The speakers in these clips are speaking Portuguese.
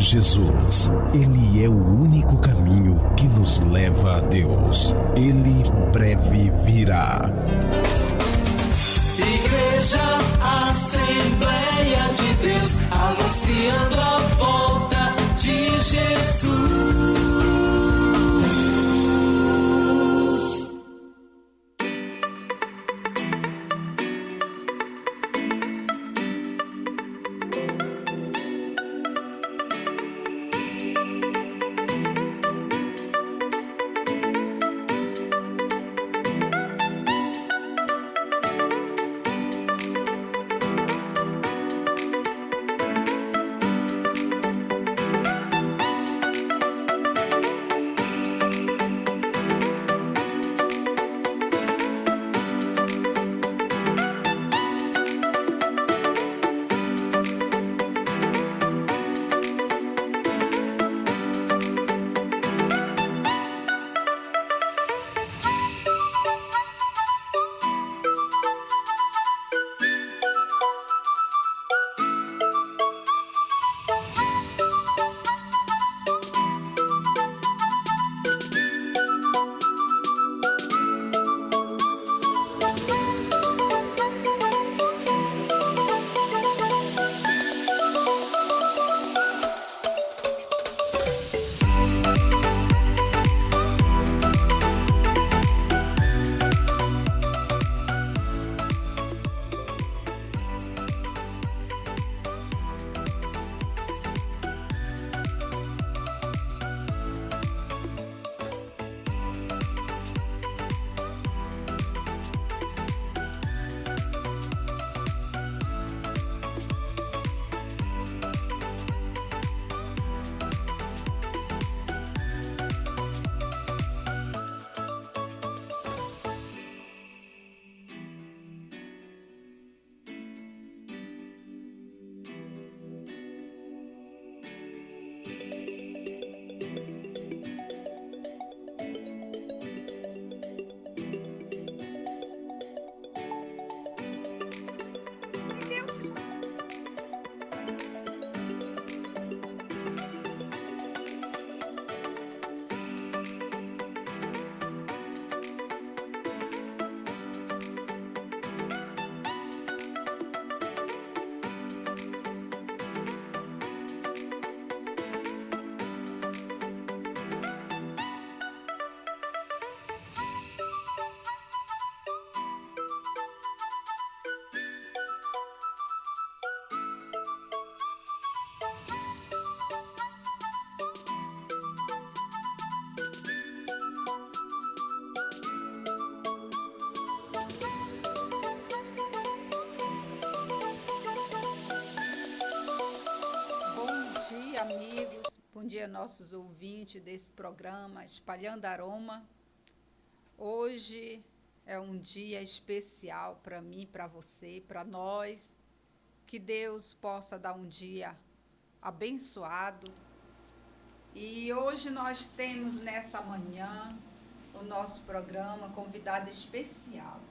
Jesus. Ele é o único caminho que nos leva a Deus. Ele breve virá. Igreja Assembleia de Deus, anunciando a volta de Jesus. Amigos, bom dia nossos ouvintes desse programa Espalhando Aroma. Hoje é um dia especial para mim, para você, para nós. Que Deus possa dar um dia abençoado. E hoje nós temos nessa manhã o nosso programa convidado especial.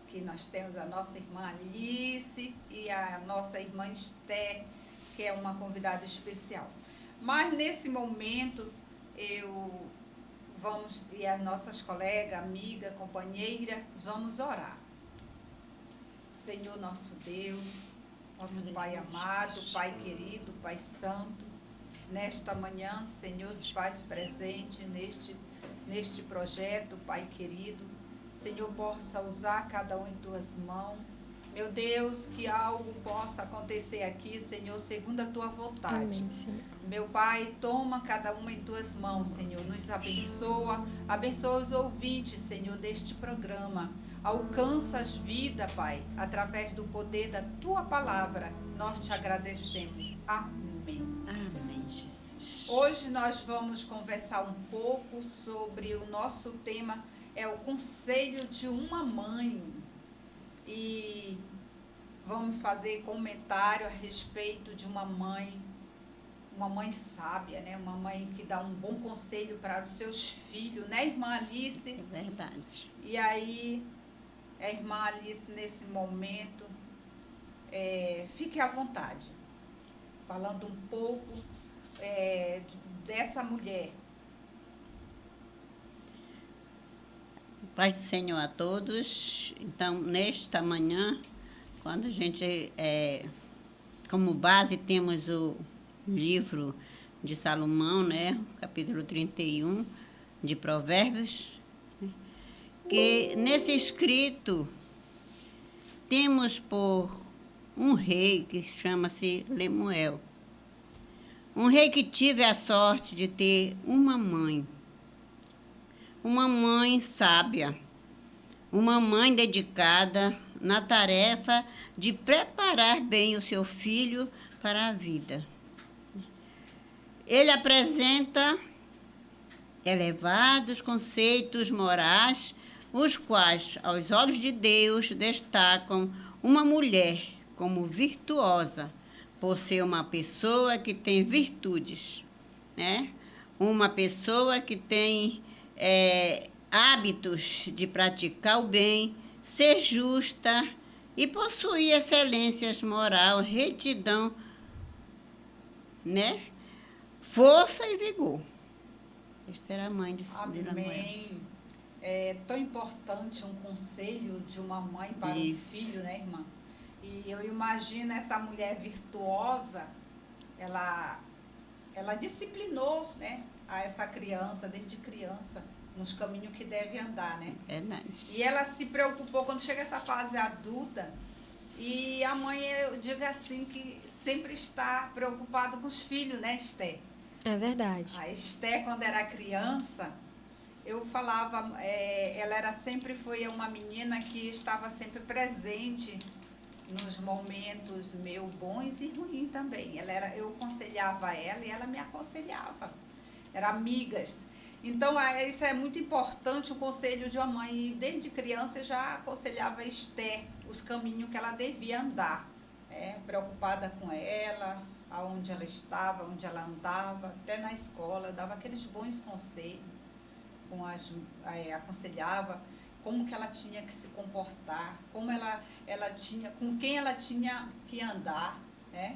Que nós temos a nossa irmã Alice e a nossa irmã Esther, que é uma convidada especial. Mas nesse momento e as nossas colegas, amiga, companheira, vamos orar. Senhor nosso Deus, nosso Pai amado, Pai querido, Pai santo, nesta manhã, Senhor, se faz presente neste projeto, Pai querido. Senhor, possa usar cada um em tuas mãos. Meu Deus, que algo possa acontecer aqui, Senhor, segundo a tua vontade. Amém, Senhor. Meu Pai, toma cada uma em tuas mãos, Senhor. Nos abençoa. Abençoa os ouvintes, Senhor, deste programa. Alcança as vidas, Pai, através do poder da tua palavra. Nós te agradecemos. Amém. Amém, Jesus. Hoje nós vamos conversar um pouco sobre o nosso tema, é o conselho de uma mãe. E vamos fazer comentário a respeito de uma mãe sábia, né? Uma mãe que dá um bom conselho para os seus filhos, né, irmã Alice? É verdade. E aí, a irmã Alice, nesse momento, fique à vontade. falando um pouco dessa mulher. Paz do Senhor a todos. Então, nesta manhã, quando a gente, como base, temos o livro de Salomão, né? Capítulo 31 de Provérbios, que nesse escrito temos por um rei que chama-se Lemuel. Um rei que tive a sorte de ter uma mãe sábia, uma mãe dedicada na tarefa de preparar bem o seu filho para a vida. Ele apresenta elevados conceitos morais, os quais, aos olhos de Deus, destacam uma mulher como virtuosa, por ser uma pessoa que tem virtudes, né? Uma pessoa que tem hábitos de praticar o bem, ser justa e possuir excelências moral, retidão, né? Força e vigor. Esta era a mãe de Lemuel. Amém. É tão importante um conselho de uma mãe para um filho, né, irmã? E eu imagino essa mulher virtuosa, ela disciplinou, né, a essa criança, desde criança, nos caminhos que deve andar, né? Verdade. E ela se preocupou quando chega essa fase adulta, e a mãe, eu digo assim, que sempre está preocupada com os filhos, né, Esté? É verdade. A Esté, quando era criança, eu falava, ela sempre foi uma menina que estava sempre presente nos momentos meus bons e ruins também. Eu aconselhava ela e ela me aconselhava. Eram amigas. Então, isso é muito importante, o conselho de uma mãe. E desde criança eu já aconselhava a Esté os caminhos que ela devia andar. Preocupada com ela, aonde ela estava, onde ela andava, até na escola, dava aqueles bons conselhos, aconselhava como que ela tinha que se comportar, como ela tinha, com quem ela tinha que andar, né?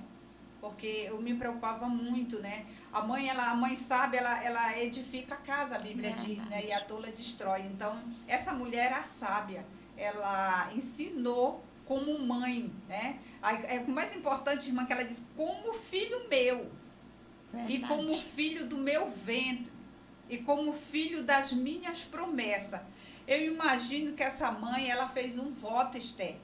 Porque eu me preocupava muito, né? A mãe sabe, ela edifica a casa, a Bíblia diz, né? E a tola destrói. Então, essa mulher era sábia, ela ensinou como mãe, né? O mais importante, irmã, que ela diz, como filho meu, verdade, e como filho do meu ventre, e como filho das minhas promessas. Eu imagino que essa mãe, ela fez um voto, Esté.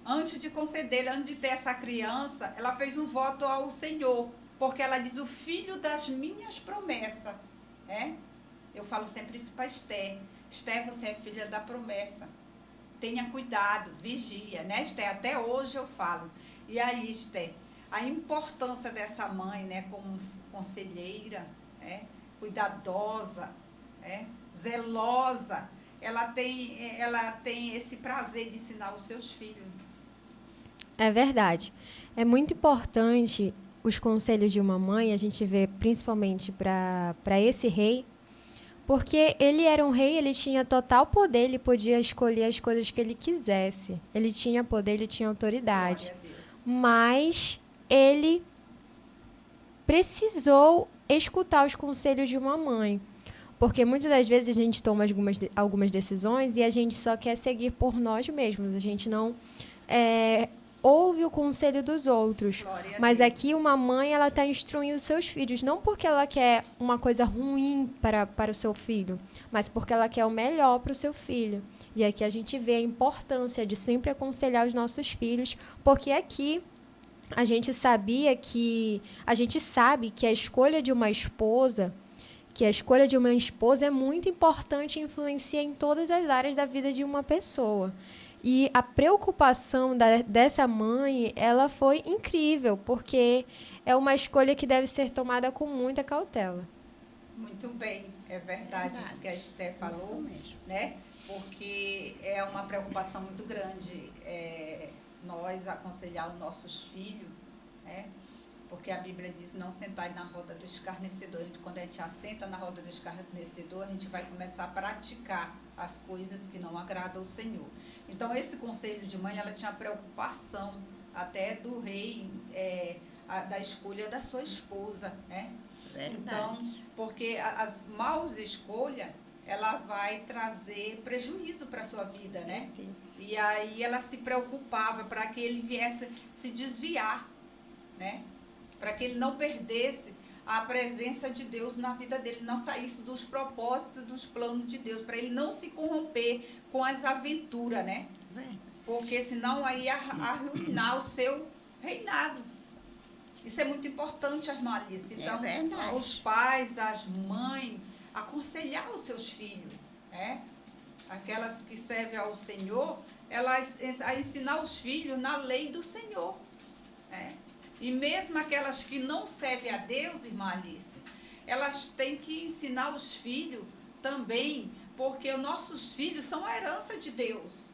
Antes de conceder, antes de ter essa criança, ela fez um voto ao Senhor, porque ela diz, o filho das minhas promessas, né? Eu falo sempre isso para Esté. Esté, você é filha da promessa. Tenha cuidado, vigia, né, Esté? Até hoje eu falo. E aí, Esté, a importância dessa mãe, né, como conselheira, né, cuidadosa, né, zelosa, ela tem esse prazer de ensinar os seus filhos. É verdade. É muito importante os conselhos de uma mãe, a gente vê principalmente para esse rei, porque ele era um rei, ele tinha total poder, ele podia escolher as coisas que ele quisesse. Ele tinha poder, ele tinha autoridade. Mas ele precisou escutar os conselhos de uma mãe. Porque muitas das vezes a gente toma algumas decisões e a gente só quer seguir por nós mesmos. A gente não ouve o conselho dos outros. Mas aqui uma mãe, ela está instruindo os seus filhos, não porque ela quer uma coisa ruim para o seu filho, mas porque ela quer o melhor para o seu filho. E aqui a gente vê a importância de sempre aconselhar os nossos filhos, porque aqui a gente sabe que a escolha de uma esposa é muito importante e influencia em todas as áreas da vida de uma pessoa. E a preocupação dessa mãe, ela foi incrível, porque é uma escolha que deve ser tomada com muita cautela. Muito bem, é verdade isso que a Esté falou, né? Porque é uma preocupação muito grande nós aconselhar os nossos filhos, né? Porque a Bíblia diz, não sentar na roda do escarnecedor. Quando a gente assenta na roda do escarnecedor, a gente vai começar a praticar as coisas que não agradam ao Senhor. Então, esse conselho de mãe, ela tinha preocupação até do rei da escolha da sua esposa, né? Verdade. Então, porque as maus escolhas, ela vai trazer prejuízo para a sua vida, né? Certeza. E aí ela se preocupava para que ele viesse se desviar, né? Para que ele não perdesse a presença de Deus na vida dele, não saísse dos propósitos, dos planos de Deus, para ele não se corromper com as aventuras, né? Porque senão aí ia arruinar o seu reinado. Isso é muito importante, irmã Alice. Então, verdade. os pais, as mães, aconselhar os seus filhos, né? Aquelas que servem ao Senhor, elas a ensinar os filhos na lei do Senhor, né? E mesmo aquelas que não servem a Deus, irmã Alice, elas têm que ensinar os filhos também, porque os nossos filhos são a herança de Deus,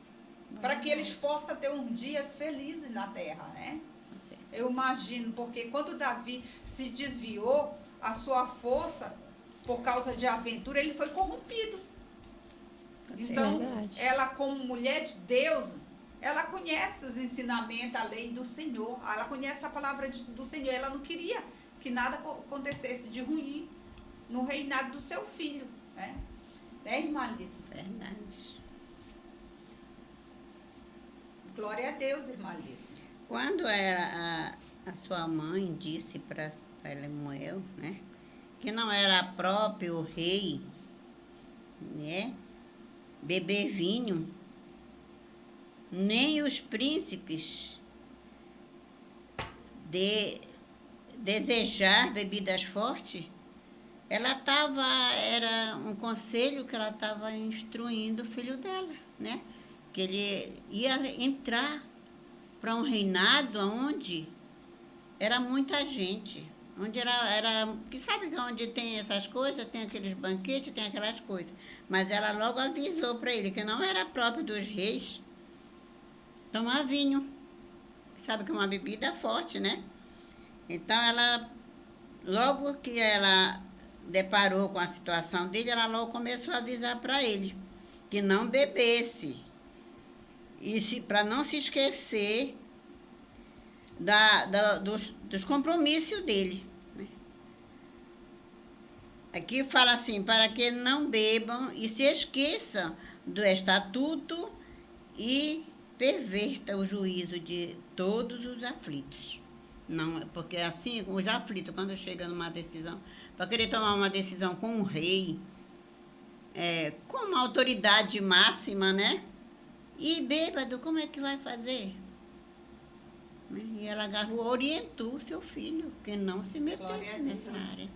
para que eles possam ter um dias felizes na terra, né? Eu imagino, porque quando Davi se desviou, a sua força, por causa de aventura, ele foi corrompido. Então, Verdade. ela como mulher de Deus, ela conhece os ensinamentos, a lei do Senhor, ela conhece a palavra do Senhor, ela não queria que nada acontecesse de ruim no reinado do seu filho, né? Né, irmã Alice? Verdade. Glória a Deus, irmã Alice. Quando a sua mãe disse para Lemuel, né, que não era próprio o rei, né, beber vinho, nem os príncipes desejar bebidas fortes, era um conselho que ela estava instruindo o filho dela, né, que ele ia entrar para um reinado onde era muita gente, onde que sabe que onde tem essas coisas, tem aqueles banquetes, tem aquelas coisas. Mas ela logo avisou para ele que não era próprio dos reis tomar vinho. Sabe que é uma bebida forte, né? Então logo que ela deparou com a situação dele, ela logo começou a avisar para ele que não bebesse. E para não se esquecer dos compromissos dele. Né? Aqui fala assim, para que não bebam e se esqueçam do estatuto e perverta o juízo de todos os aflitos. Não, porque assim, os aflitos, quando chegam numa decisão, para querer tomar uma decisão com um rei, com uma autoridade máxima, né? E bêbado, como é que vai fazer? E ela orientou seu filho, que não se metesse nessa área,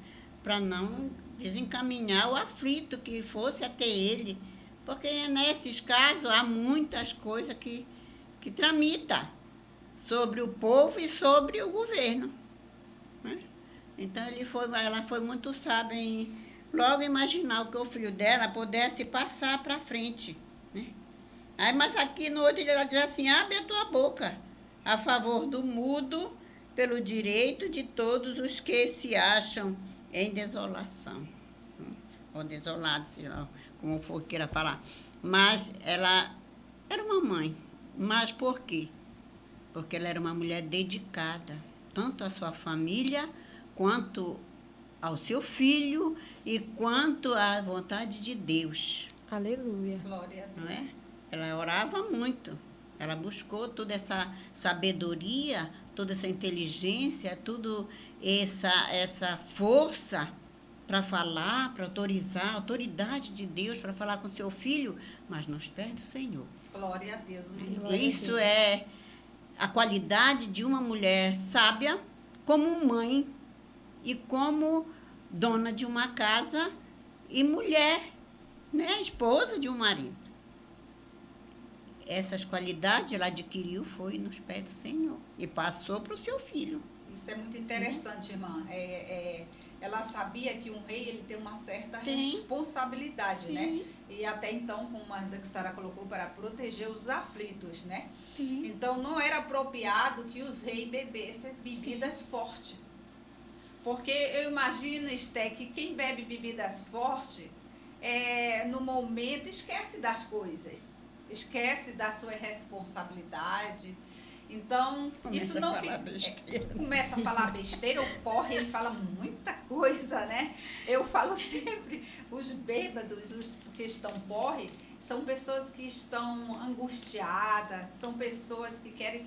para não desencaminhar o aflito que fosse até ele. Porque nesses casos há muitas coisas que tramitam sobre o povo e sobre o governo. Né? Então ela foi muito sábia em logo imaginar que o filho dela pudesse passar para frente. Né? Aí, mas aqui no outro dia ela diz assim, abre a tua boca a favor do mudo, pelo direito de todos os que se acham em desolação. Ou desolados, sei lá, como for queira falar. Mas ela era uma mãe. Mas por quê? Porque ela era uma mulher dedicada, tanto à sua família, quanto ao seu filho, e quanto à vontade de Deus. Aleluia. Glória a Deus. Não é? Ela orava muito, ela buscou toda essa sabedoria, toda essa inteligência, toda essa força para falar, para autorizar, a autoridade de Deus para falar com seu filho, mas nos pés do Senhor. Glória a Deus. Isso é a qualidade de uma mulher sábia, como mãe e como dona de uma casa e mulher, né? Esposa de um marido. Essas qualidades ela adquiriu foi nos pés do Senhor e passou para o seu filho. Isso é muito interessante, irmã. Ela sabia que um rei ele tem uma certa responsabilidade, Sim. né? E até então, como a que a Sara colocou, para proteger os aflitos, né? Sim. Então, não era apropriado que os reis bebessem bebidas fortes. Porque eu imagino, Esté, que quem bebe bebidas fortes, no momento, esquece das coisas. Esquece da sua responsabilidade. Então, isso não fica. Começa a falar besteira, o porre, ele fala muita coisa, né? Eu falo sempre, os bêbados, os que estão porre, são pessoas que estão angustiadas, são pessoas que querem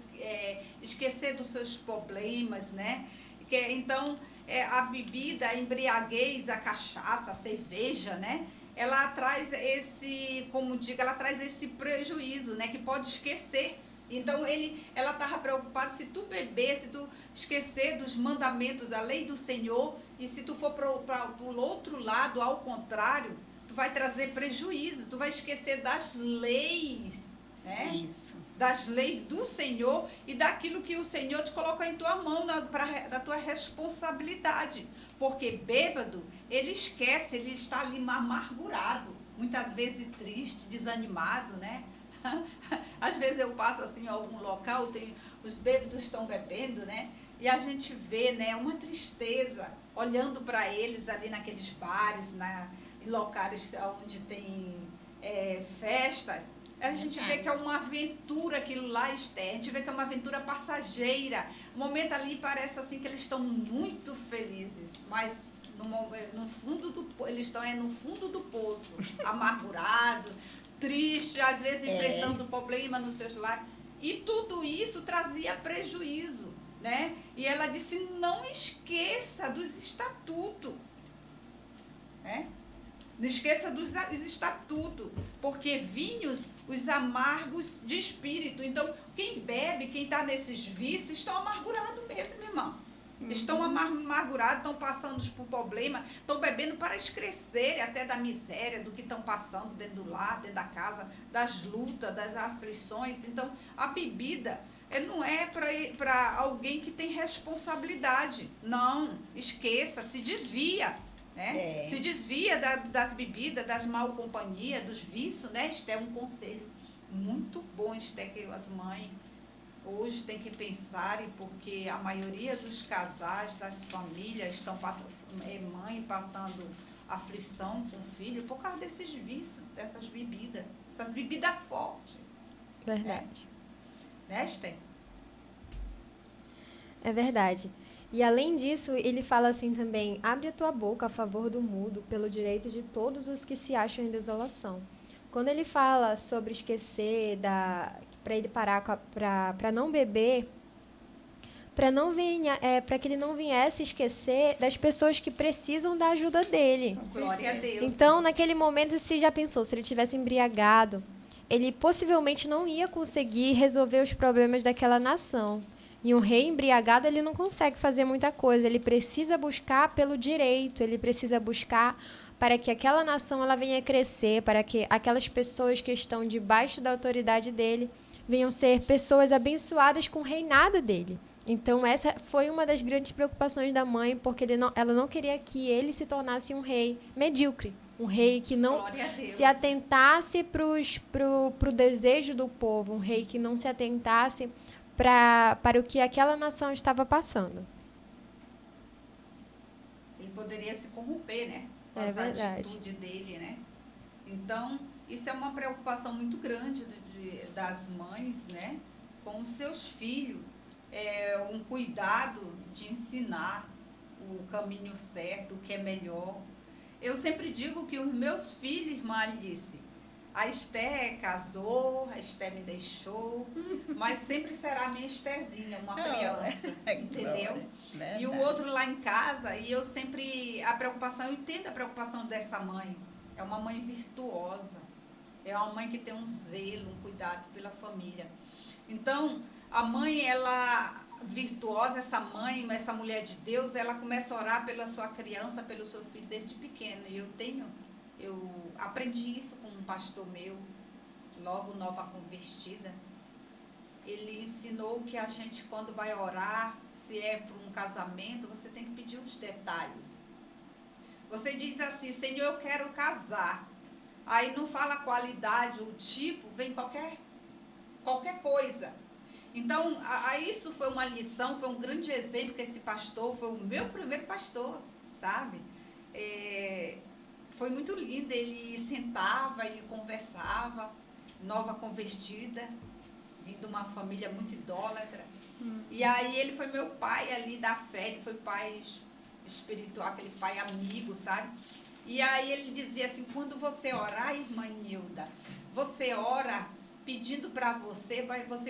esquecer dos seus problemas, né? Então, a bebida, a embriaguez, a cachaça, a cerveja, né? Ela traz esse, como digo, ela traz esse prejuízo, né? Que pode esquecer. Então, ela estava preocupada se tu beber, se tu esquecer dos mandamentos da lei do Senhor, e se tu for para o outro lado, ao contrário, tu vai trazer prejuízo, tu vai esquecer das leis, né? Isso. Das leis do Senhor e daquilo que o Senhor te colocou em tua mão, da tua responsabilidade. Porque bêbado, ele esquece, ele está ali amargurado, muitas vezes triste, desanimado, né? Às vezes eu passo assim em algum local, os bêbados estão bebendo, né? E a gente vê, né, uma tristeza, olhando para eles ali naqueles bares, em locais onde tem festas. A gente vê que é uma aventura aquilo lá, Esther. A gente vê que é uma aventura passageira. O momento ali parece assim que eles estão muito felizes, mas no fundo eles estão no fundo do poço, amargurado, triste, às vezes enfrentando problema nos seus lares. E tudo isso trazia prejuízo, né? E ela disse, não esqueça dos estatutos, né? Não esqueça dos estatutos, porque vinhos, os amargos de espírito. Então, quem bebe, quem está nesses vícios, estão amargurados mesmo, irmão. Estão amargurados, estão passando por problema, estão bebendo para esquecer até da miséria, do que estão passando dentro do lar, dentro da casa, das lutas, das aflições. Então, a bebida não é para alguém que tem responsabilidade. Não, esqueça, se desvia. Né? Se desvia das bebidas, das mal companhias, dos vícios, né? Este é um conselho muito bom, Esther, que as mães hoje têm que pensar, porque a maioria dos casais, das famílias, estão passando, mãe passando aflição com o filho por causa desses vícios, dessas bebidas, essas bebidas fortes. Verdade. Né, Esther? É verdade. E além disso, ele fala assim também, abre a tua boca a favor do mudo, pelo direito de todos os que se acham em desolação. Quando ele fala sobre esquecer, para ele parar, para não beber, para que ele não viesse esquecer das pessoas que precisam da ajuda dele. Glória a Deus. Então, naquele momento, você já pensou, se ele tivesse embriagado, ele possivelmente não ia conseguir resolver os problemas daquela nação. E um rei embriagado, ele não consegue fazer muita coisa. Ele precisa buscar pelo direito, ele precisa buscar para que aquela nação ela venha crescer, para que aquelas pessoas que estão debaixo da autoridade dele venham ser pessoas abençoadas com o reinado dele. Então, essa foi uma das grandes preocupações da mãe, porque ela não queria que ele se tornasse um rei medíocre. Um rei que não se atentasse para o desejo do povo, um rei que não se atentasse para o que aquela nação estava passando. Ele poderia se corromper, né? Com É essa verdade. atitude dele, né? Então, isso é uma preocupação muito grande das mães, né? Com os seus filhos. Um cuidado de ensinar o caminho certo, o que é melhor. Eu sempre digo que os meus filhos, irmã Alice, a Esther casou, a Esther me deixou, mas sempre será a minha Estherzinha, uma criança, entendeu? E o outro lá em casa, e eu sempre, eu entendo a preocupação dessa mãe, é uma mãe virtuosa, é uma mãe que tem um zelo, um cuidado pela família. Então, a mãe, ela virtuosa, essa mãe, essa mulher de Deus, ela começa a orar pela sua criança, pelo seu filho desde pequeno, e eu aprendi isso com um pastor meu, logo nova convertida. Ele ensinou que a gente, quando vai orar, se é para um casamento, você tem que pedir os detalhes. Você diz assim, Senhor, eu quero casar. Aí não fala a qualidade, o tipo, vem qualquer coisa. Então, isso foi uma lição, foi um grande exemplo, que esse pastor foi o meu primeiro pastor, sabe? Foi muito lindo, ele sentava e conversava, nova convertida, vim de uma família muito idólatra. E aí ele foi meu pai ali da fé, ele foi pai espiritual, aquele pai amigo, sabe? E aí ele dizia assim, quando você orar, irmã Nilda, você ora pedindo para você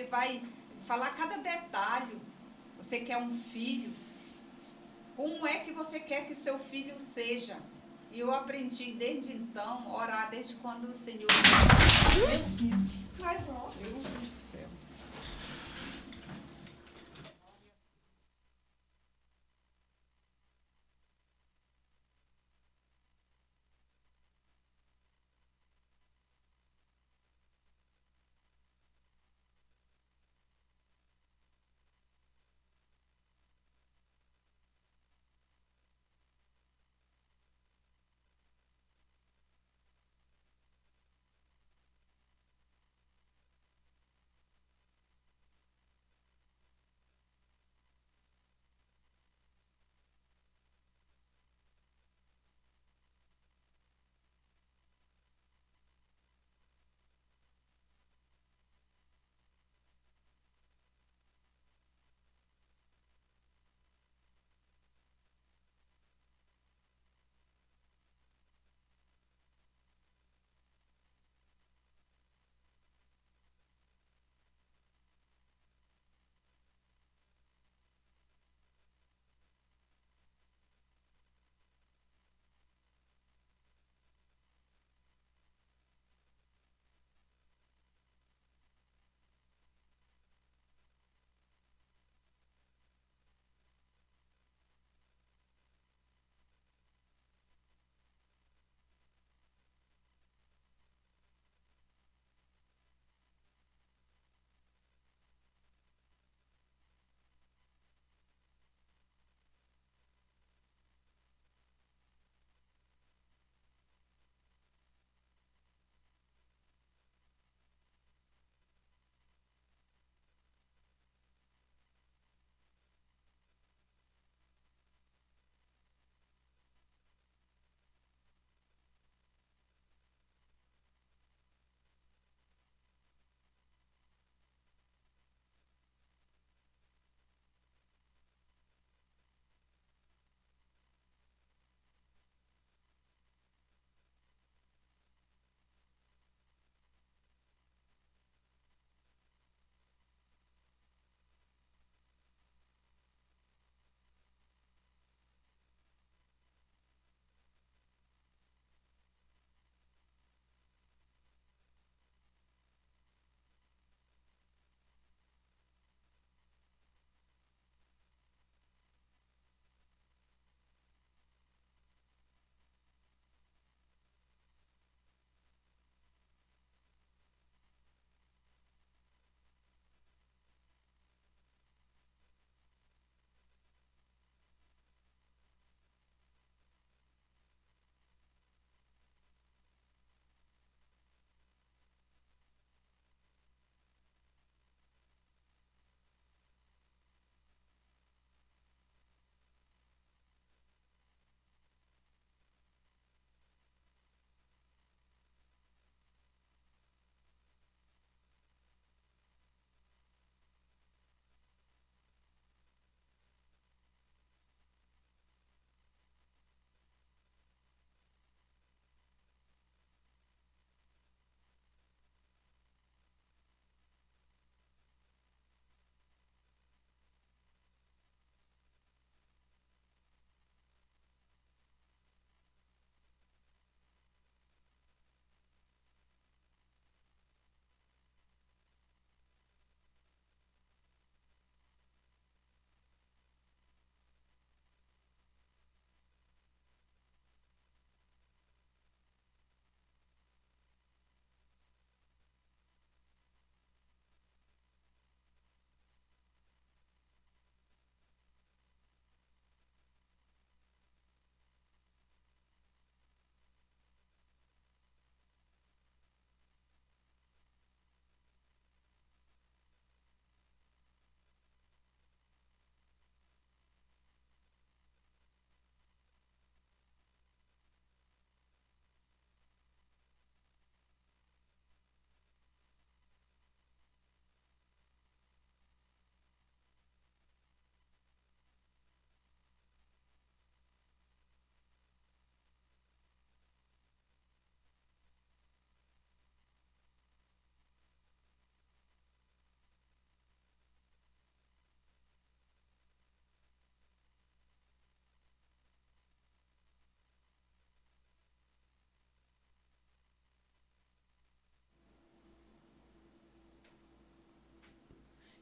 vai falar cada detalhe. Você quer um filho, como é que você quer que seu filho seja? E eu aprendi desde então, orar desde quando o Senhor... Meu Deus! Mas, ó, Deus do céu!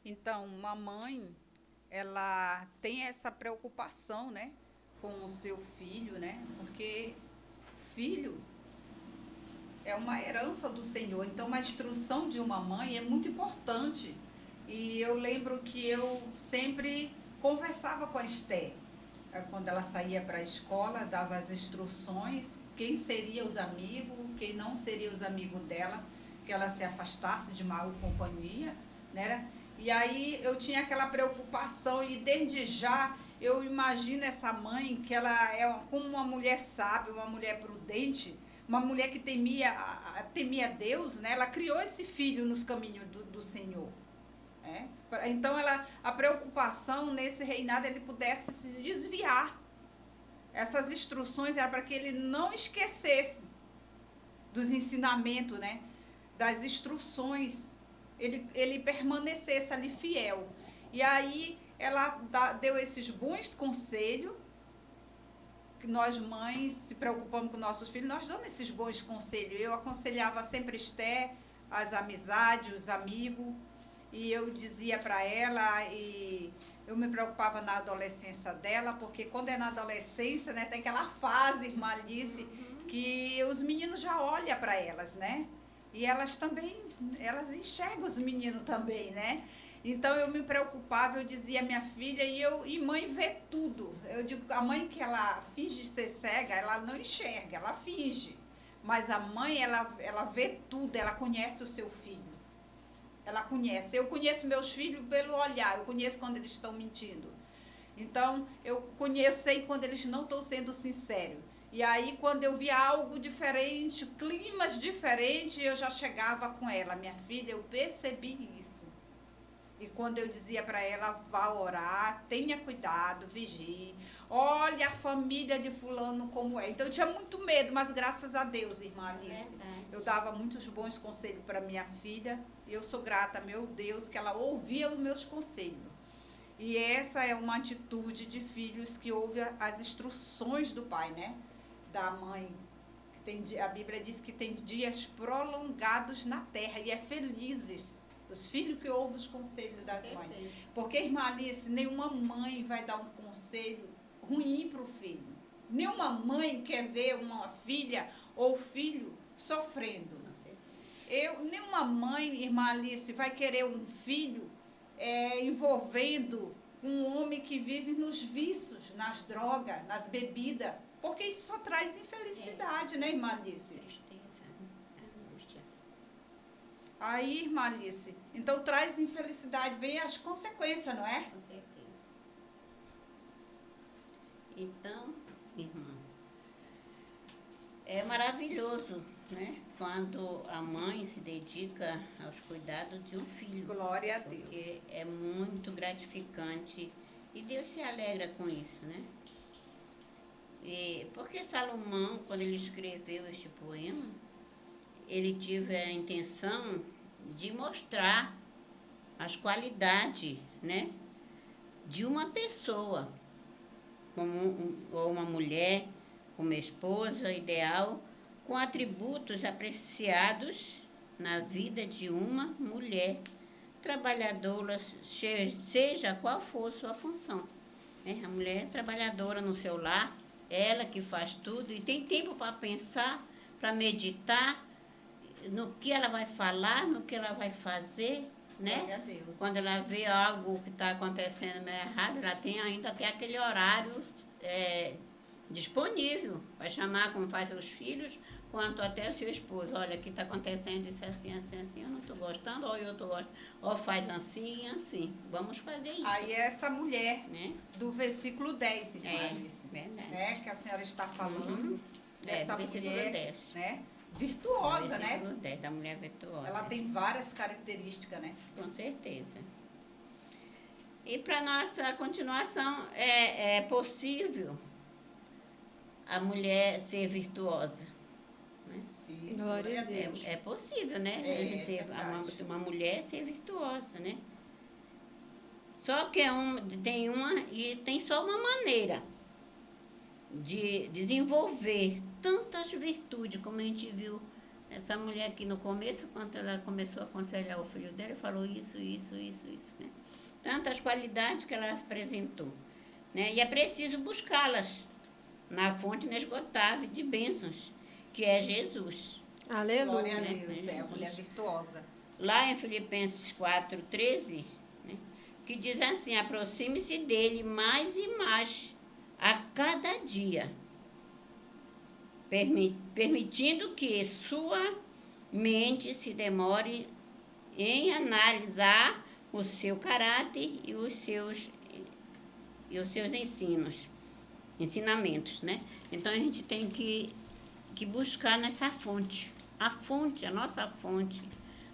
Então, uma mãe, ela tem essa preocupação, né, com o seu filho, né? Porque filho é uma herança do Senhor. Então, a instrução de uma mãe é muito importante. E eu lembro que eu sempre conversava com a Esther. Quando ela saía para a escola, dava as instruções, quem seria os amigos, quem não seria os amigos dela, que ela se afastasse de má companhia, né? E aí eu tinha aquela preocupação e desde já eu imagino essa mãe que ela é como uma mulher sábia, uma mulher prudente, uma mulher que temia Deus, né? Ela criou esse filho nos caminhos do Senhor. Né? Então a preocupação nesse reinado ele pudesse se desviar. Essas instruções eram para que ele não esquecesse dos ensinamentos, né? Das instruções, ele permanecesse ali fiel. E aí ela deu esses bons conselhos, que nós mães se preocupamos com nossos filhos, nós damos esses bons conselhos. Eu aconselhava sempre Esther, as amizades, os amigos, e eu dizia para ela, e eu me preocupava na adolescência dela, porque quando é na adolescência, né, tem aquela fase, irmã Alice, que os meninos já olham para elas, né? E elas também, elas enxergam os meninos também, né? Então eu me preocupava, eu dizia minha filha, e mãe vê tudo. Eu digo, a mãe que ela finge ser cega, ela não enxerga, ela finge. Mas a mãe, ela vê tudo, ela conhece o seu filho. Ela conhece. Eu conheço meus filhos pelo olhar, eu conheço quando eles estão mentindo. Então, eu sei quando eles não estão sendo sinceros. E aí, quando eu via algo diferente, climas diferentes, eu já chegava com ela. Minha filha, eu percebi isso. E quando eu dizia para ela, vá orar, tenha cuidado, vigie. Olha a família de fulano como é. Então, eu tinha muito medo, mas graças a Deus, irmã Alice, eu dava muitos bons conselhos para minha filha. E eu sou grata, meu Deus, que ela ouvia os meus conselhos. E essa é uma atitude de filhos que ouvem as instruções do pai, né? Da mãe. A Bíblia diz que tem dias prolongados na terra e é felizes. Os filhos que ouvem os conselhos das mães. Porque, irmã Alice, nenhuma mãe vai dar um conselho ruim para o filho. Nenhuma mãe quer ver uma filha ou filho sofrendo. Nenhuma mãe, irmã Alice, vai querer um filho envolvendo um homem que vive nos vícios, nas drogas, nas bebidas. Porque isso só traz infelicidade, né, irmã Alice? Aí, irmã Alice, então traz infelicidade, vem as consequências, não é? Com certeza. Então, irmã, é maravilhoso, né? Quando a mãe se dedica aos cuidados de um filho. Glória a Deus. Porque é muito gratificante e Deus se alegra com isso, né? Porque Salomão, quando ele escreveu este poema, ele teve a intenção de mostrar as qualidades, né, de uma pessoa, ou uma mulher, como esposa ideal, com atributos apreciados na vida de uma mulher trabalhadora, seja qual for sua função. Né? A mulher é trabalhadora no seu lar, ela que faz tudo e tem tempo para pensar, para meditar no que ela vai falar, no que ela vai fazer, né? Glória a Deus. Quando ela vê algo que está acontecendo meio errado, ela tem ainda até aquele horário disponível para chamar, como faz os filhos, quanto até o seu esposo. Olha, aqui está acontecendo isso assim, assim, assim, eu não estou gostando, ou eu estou gostando, ou faz assim, assim. Vamos fazer isso. Aí essa mulher, né? Do versículo 10, irmã Alice, verdade. Né? Que a senhora está falando dessa do versículo mulher, 10. né? Virtuosa, né? Versículo 10, da mulher virtuosa. Ela tem várias características, né? Com certeza. E para nossa continuação, é possível a mulher ser virtuosa. Né? Sim, Glória a Deus. É possível, né? Verdade. Uma mulher ser virtuosa, né? Só que tem só uma maneira de desenvolver tantas virtudes, como a gente viu essa mulher aqui no começo, quando ela começou a aconselhar o filho dela, falou isso, né? Tantas qualidades que ela apresentou, né? E é preciso buscá-las na fonte inesgotável de bênçãos, que é Jesus. Glória a Aleluia. Deus, é a mulher virtuosa. Lá em Filipenses 4:13, né, que diz assim: aproxime-se dele mais e mais a cada dia, permitindo que sua mente se demore em analisar o seu caráter e os seus ensinamentos, né? Então a gente tem que buscar nessa fonte. A nossa fonte,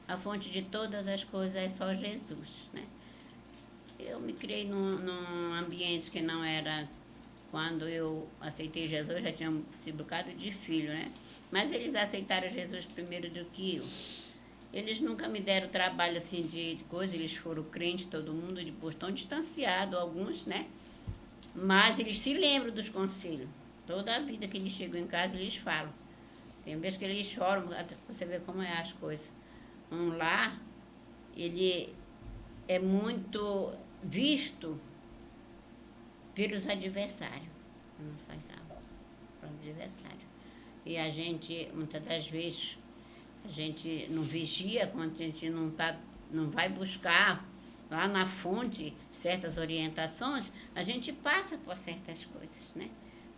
a fonte de todas as coisas é só Jesus, né? Eu me criei num ambiente que não era... Quando eu aceitei Jesus, já tinha esse bocado de filho, né? Mas eles aceitaram Jesus primeiro do que eu. Eles nunca me deram trabalho assim de coisa, eles foram crentes, todo mundo, depois estão distanciados, alguns, né? Mas eles se lembram dos conselhos. Toda a vida que eles chegam em casa, eles falam. Tem vezes que eles choram, até você ver como é as coisas. Um lar, ele é muito visto pelos adversários. Nossas almas, pelos adversários. E a gente, muitas das vezes, a gente não vigia, quando a gente não vai buscar lá na fonte certas orientações, a gente passa por certas coisas, né?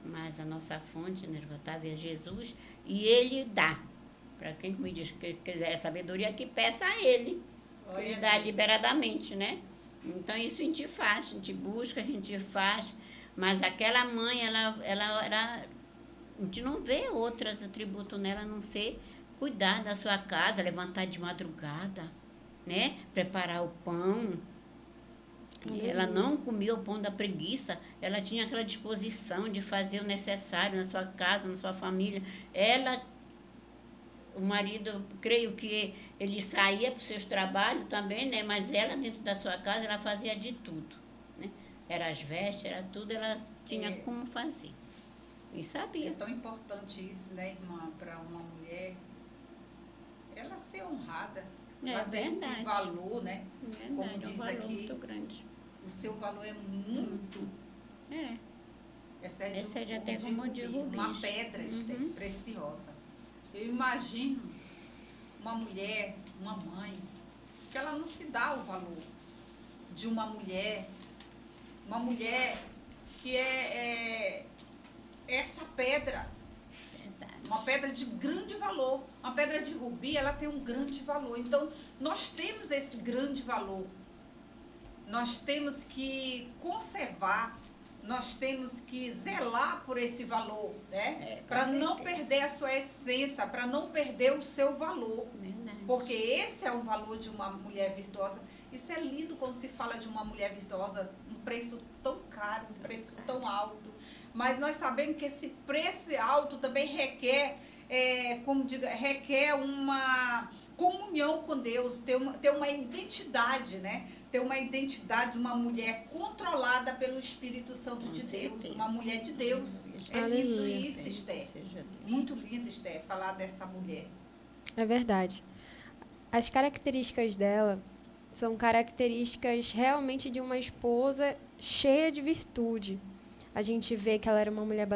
Mas a nossa fonte inesgotável é Jesus, e Ele dá. Para quem me diz que quiser sabedoria, que peça a Ele. Ele dá liberadamente, né? Então isso a gente faz, a gente busca, a gente faz. Mas aquela mãe, ela era... A gente não vê outros atributos nela, a não ser cuidar da sua casa, levantar de madrugada, né? Preparar o pão. E ela não comia o pão da preguiça, ela tinha aquela disposição de fazer o necessário na sua casa, na sua família. O marido, creio que ele saía para os seus trabalhos também, né? Mas ela, dentro da sua casa, ela fazia de tudo, né? Era as vestes, era tudo, ela tinha como fazer. E sabia. É tão importante isso, né, irmã, para uma mulher, ela ser honrada, ela ter esse valor, né? Verdade, como diz aqui, muito grande. O seu valor é muito. Excede até como de rubis. Uma pedra preciosa. Eu imagino uma mulher, uma mãe, que ela não se dá o valor de uma mulher que é essa pedra. Verdade. Uma pedra de grande valor. Uma pedra de rubi, ela tem um grande valor. Então, nós temos esse grande valor. Nós temos que conservar, nós temos que zelar por esse valor, né? Para não perder a sua essência, para não perder o seu valor. Verdade. Porque esse é o valor de uma mulher virtuosa. Isso é lindo quando se fala de uma mulher virtuosa, um preço tão caro, um preço tão alto. Mas nós sabemos que esse preço alto também requer, requer uma comunhão com Deus, ter uma identidade, né? Ter uma identidade de uma mulher controlada pelo Espírito Santo de Deus, uma mulher de Deus. É lindo isso, Esther. Muito lindo, Esther, falar dessa mulher. É verdade. As características dela são características realmente de uma esposa cheia de virtude. A gente vê que ela era uma mulher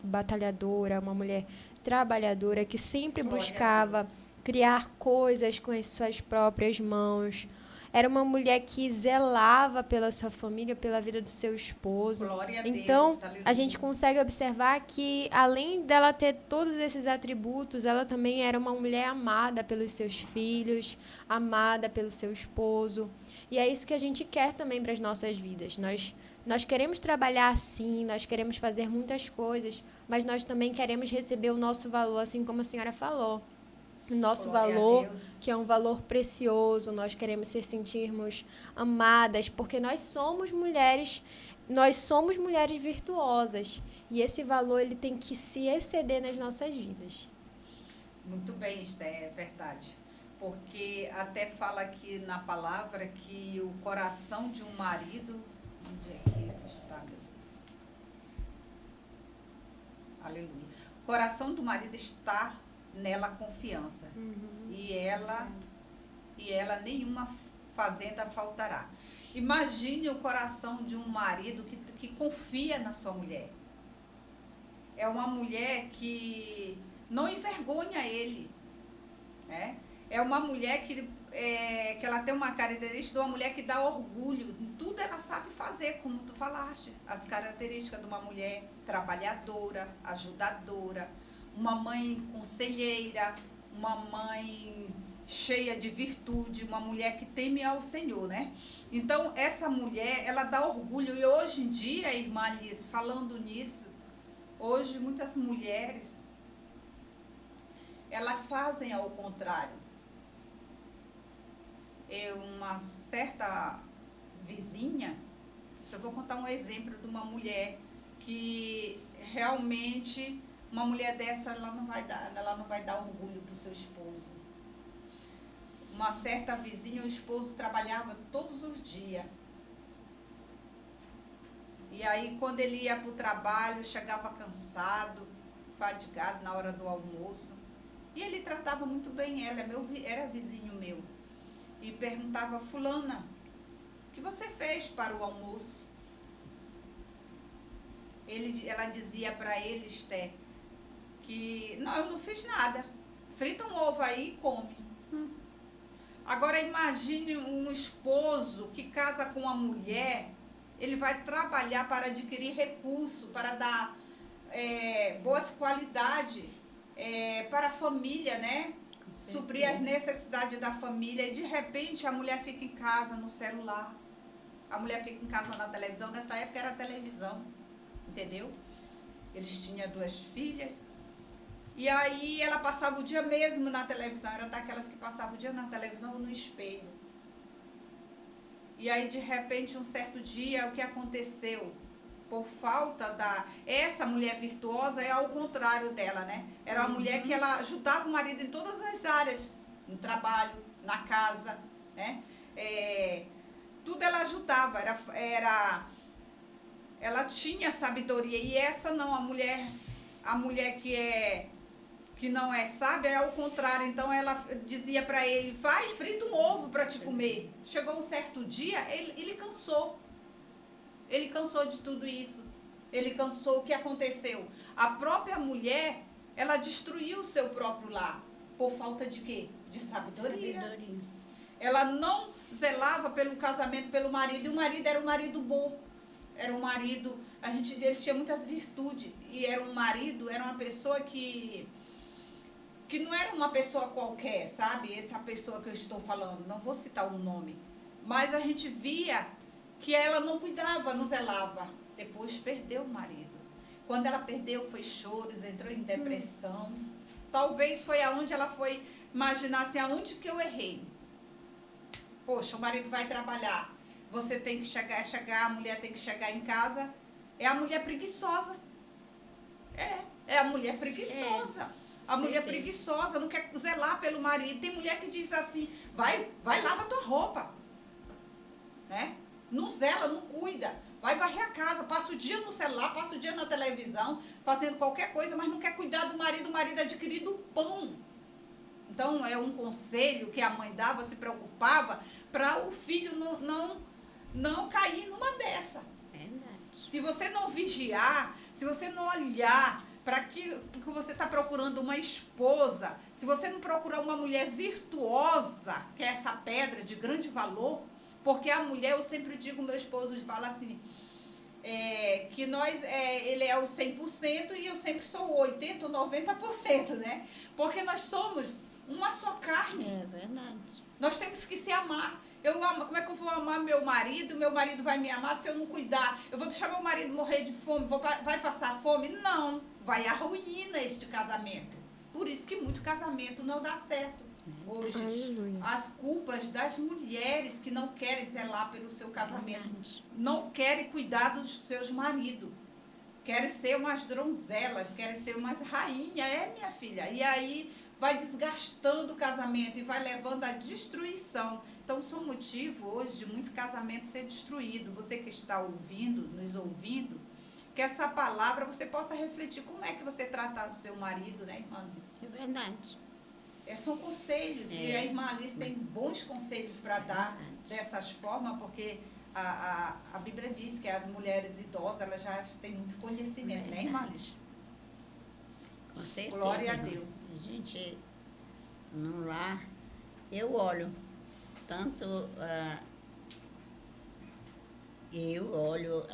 batalhadora, uma mulher trabalhadora, que sempre buscava criar coisas com as suas próprias mãos. Era uma mulher que zelava pela sua família, pela vida do seu esposo. Glória a Deus, então, aleluia. a gente consegue observar que, além dela ter todos esses atributos, ela também era uma mulher amada pelos seus filhos, amada pelo seu esposo. E é isso que a gente quer também para as nossas vidas. Nós queremos trabalhar assim, nós queremos fazer muitas coisas, mas nós também queremos receber o nosso valor, assim como a senhora falou. O nosso valor, que é um valor precioso, nós queremos sentirmos amadas, porque nós somos mulheres virtuosas. E esse valor ele tem que se exceder nas nossas vidas. Muito bem, Esther, é verdade. Porque até fala aqui na palavra que o coração de um marido... Onde é que ele está, meu Deus? Aleluia. O coração do marido está nela confiança. E ela nenhuma fazenda faltará. Imagine o coração de um marido que confia na sua mulher. É uma mulher que não envergonha ele, né? É uma mulher que ela tem uma característica de uma mulher que dá orgulho. Em tudo ela sabe fazer, como tu falaste. As características de uma mulher trabalhadora, ajudadora, uma mãe conselheira, uma mãe cheia de virtude, uma mulher que teme ao Senhor, né? Então, essa mulher, ela dá orgulho. E hoje em dia, irmã Alice, falando nisso, hoje muitas mulheres, elas fazem ao contrário. Uma certa vizinha, eu vou contar um exemplo de uma mulher que realmente, uma mulher dessa, ela não vai dar orgulho para o seu esposo. Uma certa vizinha, o esposo trabalhava todos os dias. E aí, quando ele ia para o trabalho, chegava cansado, fadigado na hora do almoço. E ele tratava muito bem ela, era vizinho meu. E perguntava: fulana, o que você fez para o almoço? Ela dizia para ele, Esther, que não, eu não fiz nada. Frita um ovo aí e come. Agora imagine um esposo que casa com uma mulher, ele vai trabalhar para adquirir recurso, para dar boas qualidades para a família, né? Suprir as necessidades da família. E de repente a mulher fica em casa no celular. A mulher fica em casa na televisão. Nessa época era televisão, entendeu? Eles tinham 2 filhas. E aí ela passava o dia mesmo na televisão. Era daquelas que passava o dia na televisão ou no espelho. E aí de repente um certo dia, o que aconteceu? Por falta essa mulher virtuosa é ao contrário dela, né? Era uma mulher que ela ajudava o marido em todas as áreas, no trabalho, na casa, né? Tudo ela ajudava, ela tinha sabedoria. E essa não, a mulher que não é sábia é ao contrário. Então ela dizia para ele: vai, frita um ovo para te comer. Chegou um certo dia, ele cansou. Ele cansou de tudo isso. Ele cansou. O que aconteceu? A própria mulher, ela destruiu o seu próprio lar. Por falta de quê? De sabedoria. Ela não zelava pelo casamento, pelo marido. E o marido era um marido bom. Era um marido... Ele tinha muitas virtudes. E era um marido, era uma pessoa que não era uma pessoa qualquer, sabe? Essa pessoa que eu estou falando. Não vou citar o nome. Mas a gente via que ela não cuidava, não zelava. Depois perdeu o marido. Quando ela perdeu, foi choros, entrou em depressão. Talvez foi aonde ela foi imaginar assim: aonde que eu errei? Poxa, o marido vai trabalhar. Você tem que chegar, a mulher tem que chegar em casa. É a mulher preguiçosa. É a mulher preguiçosa. A mulher preguiçosa, não quer zelar pelo marido. Tem mulher que diz assim: vai lava tua roupa. Né? Não zela, não cuida. Vai varrer a casa, passa o dia no celular, passa o dia na televisão, fazendo qualquer coisa, mas não quer cuidar do marido. O marido adquirindo pão. Então, é um conselho que a mãe dava, se preocupava, para o filho não cair numa dessa. Se você não vigiar, se você não olhar para que você está procurando uma esposa, se você não procurar uma mulher virtuosa, que é essa pedra de grande valor, porque a mulher, eu sempre digo, meu esposo fala assim, que ele é o 100% e eu sempre sou o 80% ou 90%, né? Porque nós somos uma só carne. É verdade. Nós temos que se amar. Como é que eu vou amar meu marido? Meu marido vai me amar se eu não cuidar? Eu vou deixar meu marido morrer de fome? Vai passar fome? Não. Vai à ruína este casamento. Por isso que muito casamento não dá certo. Hoje, as culpas das mulheres que não querem zelar pelo seu casamento, não querem cuidar dos seus maridos, querem ser umas donzelas, querem ser umas rainhas, minha filha. E aí vai desgastando o casamento e vai levando à destruição. Então, isso é um motivo hoje de muito casamento ser destruído. Você que está ouvindo, nos ouvindo, que essa palavra você possa refletir como é que você tratar do seu marido, né, irmã Alice? É verdade. São conselhos, e a irmã Alice tem bons conselhos para dar dessas formas, porque a Bíblia diz que as mulheres idosas, elas já têm muito conhecimento, né, irmã Alice? Com certeza. Glória a Deus. A gente, no lar, eu olho tanto... eu olho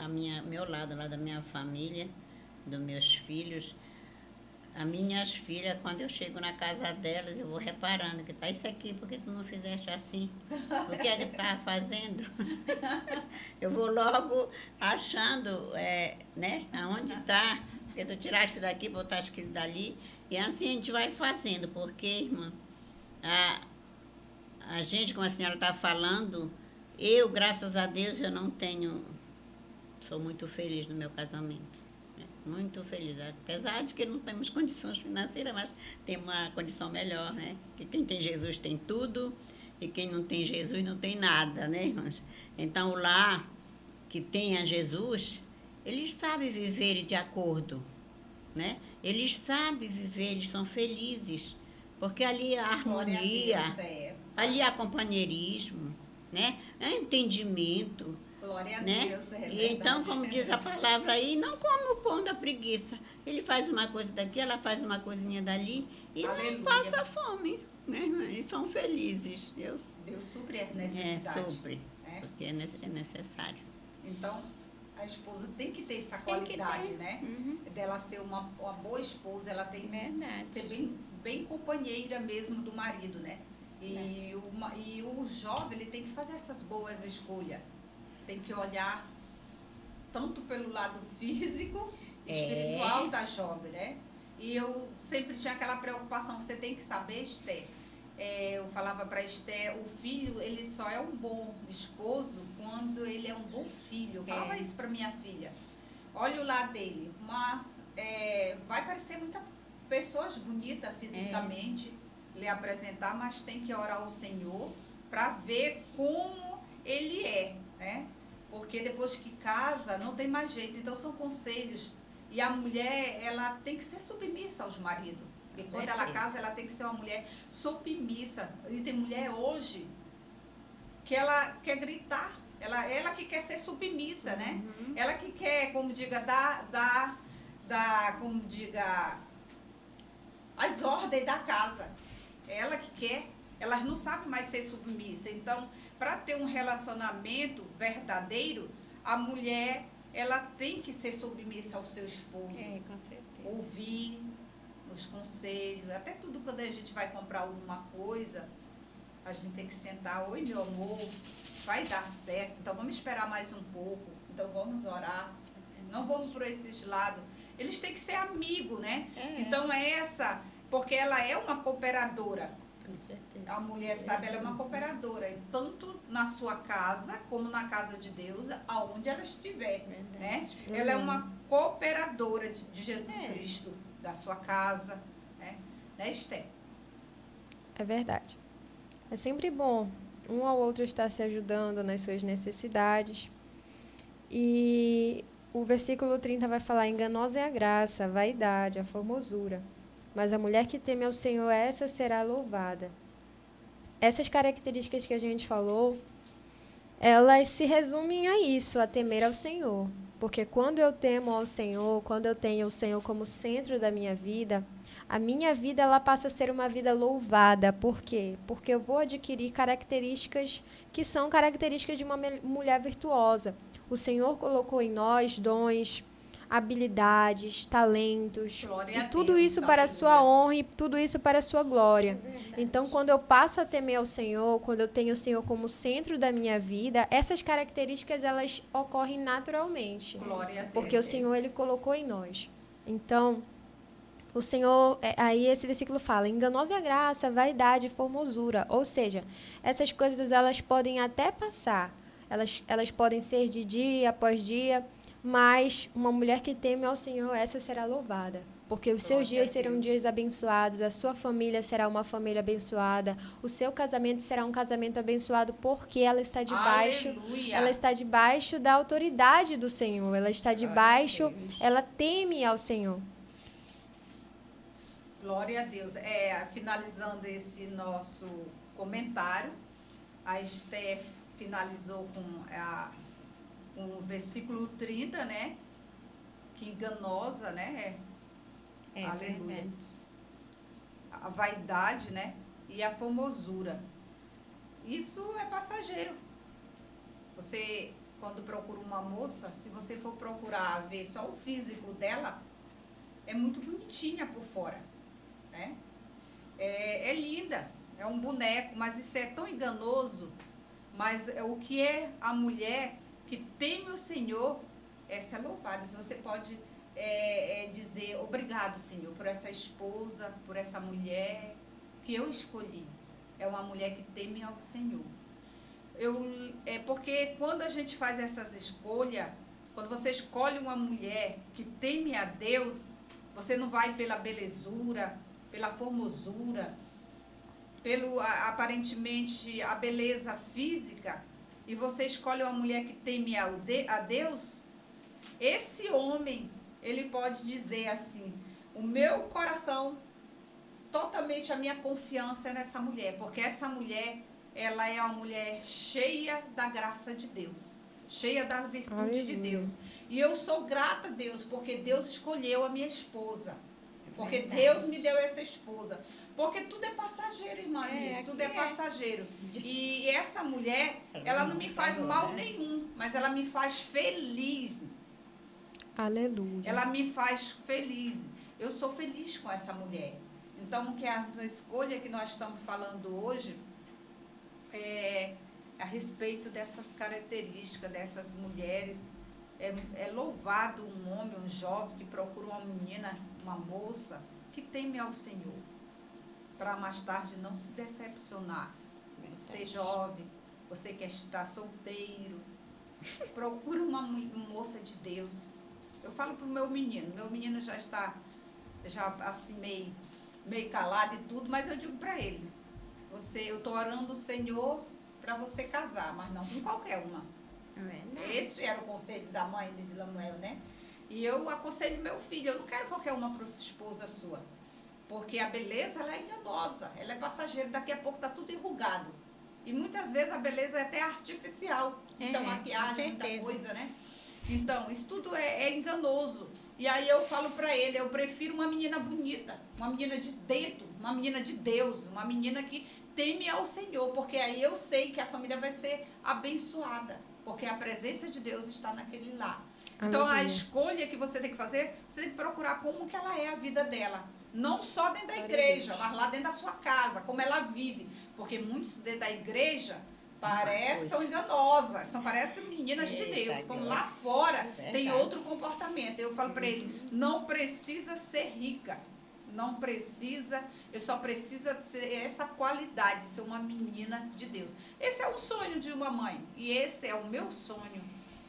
meu lado, lá da minha família, dos meus filhos. As minhas filhas, quando eu chego na casa delas, eu vou reparando que tá isso aqui, por que tu não fizeste assim? O que é que tu estava fazendo? Eu vou logo achando, né, aonde está, porque tu tiraste daqui, botaste aquilo dali, e assim a gente vai fazendo, porque, irmã, a gente, como a senhora está falando, eu, graças a Deus, eu não tenho, sou muito feliz no meu casamento. Muito feliz, apesar de que não temos condições financeiras, mas tem uma condição melhor, né? Que quem tem Jesus tem tudo e quem não tem Jesus não tem nada, né, irmãs? Então, o lar que tem a Jesus, eles sabem viver de acordo, né? Eles sabem viver, eles são felizes, porque ali há harmonia, ali há companheirismo, né? Há entendimento. Glória a né? Deus, é E então, verdade. como diz a palavra aí, não come o pão da preguiça. Ele faz uma coisa daqui, ela faz uma coisinha dali e Aleluia. não passa fome, né? E são felizes. Deus supre as necessidades. Supre, né? porque é necessário. Então, a esposa tem que ter essa Tem que qualidade, ter. né? Uhum. Dela ser uma boa esposa, ela tem Verdade. que ser bem companheira mesmo do marido, né? E o jovem, ele tem que fazer essas boas escolhas. Tem que olhar tanto pelo lado físico, espiritual da jovem, né? E eu sempre tinha aquela preocupação, você tem que saber, Esther. Eu falava para Esther, o filho, ele só é um bom esposo quando ele é um bom filho. Eu falava isso para minha filha. Olha o lado dele, mas vai parecer muitas pessoas bonitas fisicamente lhe apresentar, mas tem que orar ao Senhor para ver como ele é, né? Porque depois que casa, não tem mais jeito. Então, são conselhos. E a mulher, ela tem que ser submissa aos maridos. E quando ela casa, ela tem que ser uma mulher submissa. E tem mulher hoje que ela quer gritar. Ela que quer ser submissa, né? Ela que quer, como diga, como diga, as ordens da casa. Ela que quer. Elas não sabem mais ser submissa. Então, para ter um relacionamento verdadeiro, a mulher, ela tem que ser submissa ao seu esposo. Com certeza. Ouvir os conselhos, até tudo quando a gente vai comprar alguma coisa, a gente tem que sentar, oi meu amor, vai dar certo, então vamos esperar mais um pouco, então vamos orar, não vamos por esses lados. Eles têm que ser amigos, né? Então porque ela é uma cooperadora. A mulher, sabe, ela é uma cooperadora, tanto na sua casa, como na casa de Deus, aonde ela estiver, né? Ela é uma cooperadora de Jesus Cristo, da sua casa, né? Esther? É verdade. É sempre bom um ao outro estar se ajudando nas suas necessidades. E o versículo 30 vai falar: enganosa é a graça, a vaidade, a formosura. Mas a mulher que teme ao Senhor, essa será louvada. Essas características que a gente falou, elas se resumem a isso, a temer ao Senhor. Porque quando eu temo ao Senhor, quando eu tenho o Senhor como centro da minha vida, a minha vida ela passa a ser uma vida louvada. Por quê? Porque eu vou adquirir características que são características de uma mulher virtuosa. O Senhor colocou em nós dons, habilidades, talentos, Glória a e tudo Deus, isso para a sua aleluia. honra e tudo isso para a sua glória. Então, quando eu passo a temer ao Senhor, quando eu tenho o Senhor como centro da minha vida, essas características elas ocorrem naturalmente. Glória a Deus. Porque o Senhor ele colocou em nós. Então, o Senhor, aí esse versículo fala: enganosa é a graça, vaidade e formosura. Ou seja, essas coisas elas podem até passar, elas podem ser de dia após dia, mas uma mulher que teme ao Senhor, essa será louvada. Porque os seus Glória a dias serão Deus. dias abençoados, a sua família será uma família abençoada, o seu casamento será um casamento abençoado porque ela está debaixo, Aleluia. ela está debaixo da autoridade do Senhor, ela está debaixo, ela teme ao Senhor. Glória a Deus. Finalizando esse nosso comentário, a Esther finalizou com o versículo 30, né? Que enganosa, né? Aleluia. Verdade. A vaidade, né? E a formosura. Isso é passageiro. Você, quando procura uma moça, se você for procurar ver só o físico dela, é muito bonitinha por fora, né? É linda, é um boneco, mas isso é tão enganoso. Mas o que é a mulher que teme o Senhor, essa é louvada. Se você pode dizer obrigado, Senhor, por essa esposa, por essa mulher que eu escolhi. É uma mulher que teme ao Senhor. Porque quando a gente faz essas escolhas, quando você escolhe uma mulher que teme a Deus, você não vai pela belezura, pela formosura, pelo aparentemente a beleza física, e você escolhe uma mulher que teme a Deus, esse homem, ele pode dizer assim, o meu coração, totalmente a minha confiança é nessa mulher, porque essa mulher, ela é uma mulher cheia da graça de Deus, cheia da virtude de Deus. E eu sou grata a Deus, porque Deus escolheu a minha esposa, porque Deus me deu essa esposa. Porque tudo é passageiro, irmã Alice, tudo é passageiro. E essa mulher, ela não me faz mal nenhum, mas ela me faz feliz. Aleluia. Ela me faz feliz. Eu sou feliz com essa mulher. Então, que a escolha que nós estamos falando hoje é a respeito dessas características, dessas mulheres. É louvado um homem, um jovem que procura uma menina, uma moça, que teme ao Senhor, para mais tarde não se decepcionar. Você jovem, você que está solteiro, procura uma moça de Deus. Eu falo para o meu menino já está assim meio calado e tudo, mas eu digo para ele, eu estou orando o Senhor para você casar, mas não com qualquer uma. Esse era o conselho da mãe de Lamuel, né? E eu aconselho meu filho, eu não quero qualquer uma para esposa sua. Porque a beleza, ela é enganosa, ela é passageira, daqui a pouco está tudo enrugado. E muitas vezes a beleza é até artificial, então maquiagem, muita coisa, né? Então, isso tudo é enganoso. E aí eu falo para ele, eu prefiro uma menina bonita, uma menina de dentro, uma menina de Deus, uma menina que teme ao Senhor, porque aí eu sei que a família vai ser abençoada, porque a presença de Deus está naquele lar. Então, a escolha que você tem que fazer, você tem que procurar como que ela é a vida dela. Não só dentro da igreja, mas lá dentro da sua casa, como ela vive. Porque muitos dentro da igreja são enganosas, parecem meninas de Deus. Como lá fora tem outro comportamento. Eu falo para ele, não precisa ser rica. Não precisa, eu só precisa ter essa qualidade, ser uma menina de Deus. Esse é o sonho de uma mãe. E esse é o meu sonho,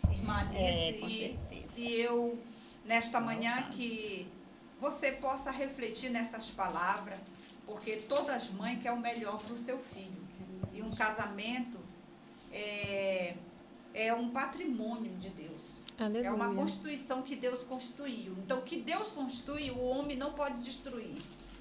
irmã Alice. Com certeza. E eu, nesta manhã, que você possa refletir nessas palavras, porque todas as mães querem o melhor para o seu filho. E um casamento é um patrimônio de Deus. Aleluia. É uma constituição que Deus construiu. Então, o que Deus construi, o homem não pode destruir.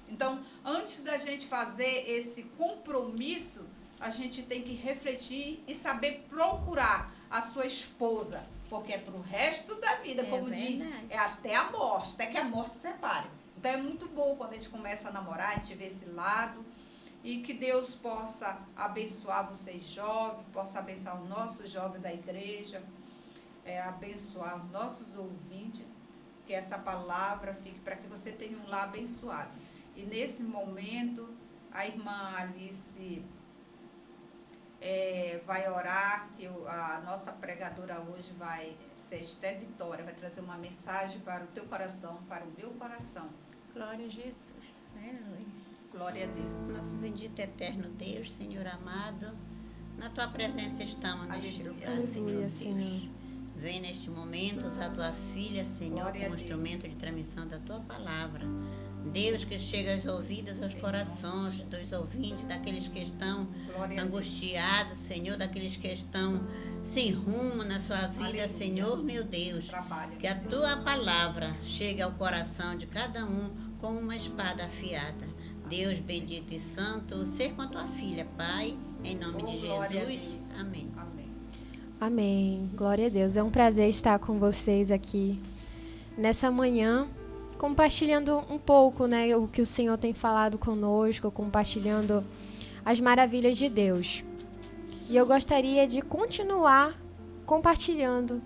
Então, antes da gente fazer esse compromisso, a gente tem que refletir e saber procurar a sua esposa, porque é para o resto da vida, como diz, é até a morte, até que a morte separe. Então, é muito bom quando a gente começa a namorar, a gente vê esse lado, e que Deus possa abençoar vocês jovens, possa abençoar o nosso jovem da igreja, abençoar os nossos ouvintes, que essa palavra fique para que você tenha um lar abençoado. E nesse momento, a irmã Alice vai orar, que a nossa pregadora hoje vai ser Esther Vitória, vai trazer uma mensagem para o teu coração, para o meu coração. Glória a Jesus. Aleluia. Glória a Deus. Nosso bendito eterno Deus, Senhor amado, na tua presença estamos neste lugar, Senhor Aleluia, Deus. Senhor. Vem neste momento usar a tua filha, Senhor, Glória a como Deus. instrumento de transmissão da tua palavra. Deus, que chega aos ouvidos, aos corações dos ouvintes, daqueles que estão Glória a Deus. angustiados, Senhor, daqueles que estão sem rumo na sua vida, Aleluia. Senhor, meu Deus. Trabalha. Que a tua palavra chegue ao coração de cada um como uma espada afiada. Deus bendito e santo, ser com a tua filha, Pai, em nome de Glória a Jesus. Deus. Amém. Amém. Amém. Glória a Deus. É um prazer estar com vocês aqui nessa manhã, compartilhando um pouco, né, o que o Senhor tem falado conosco, compartilhando as maravilhas de Deus. E eu gostaria de continuar compartilhando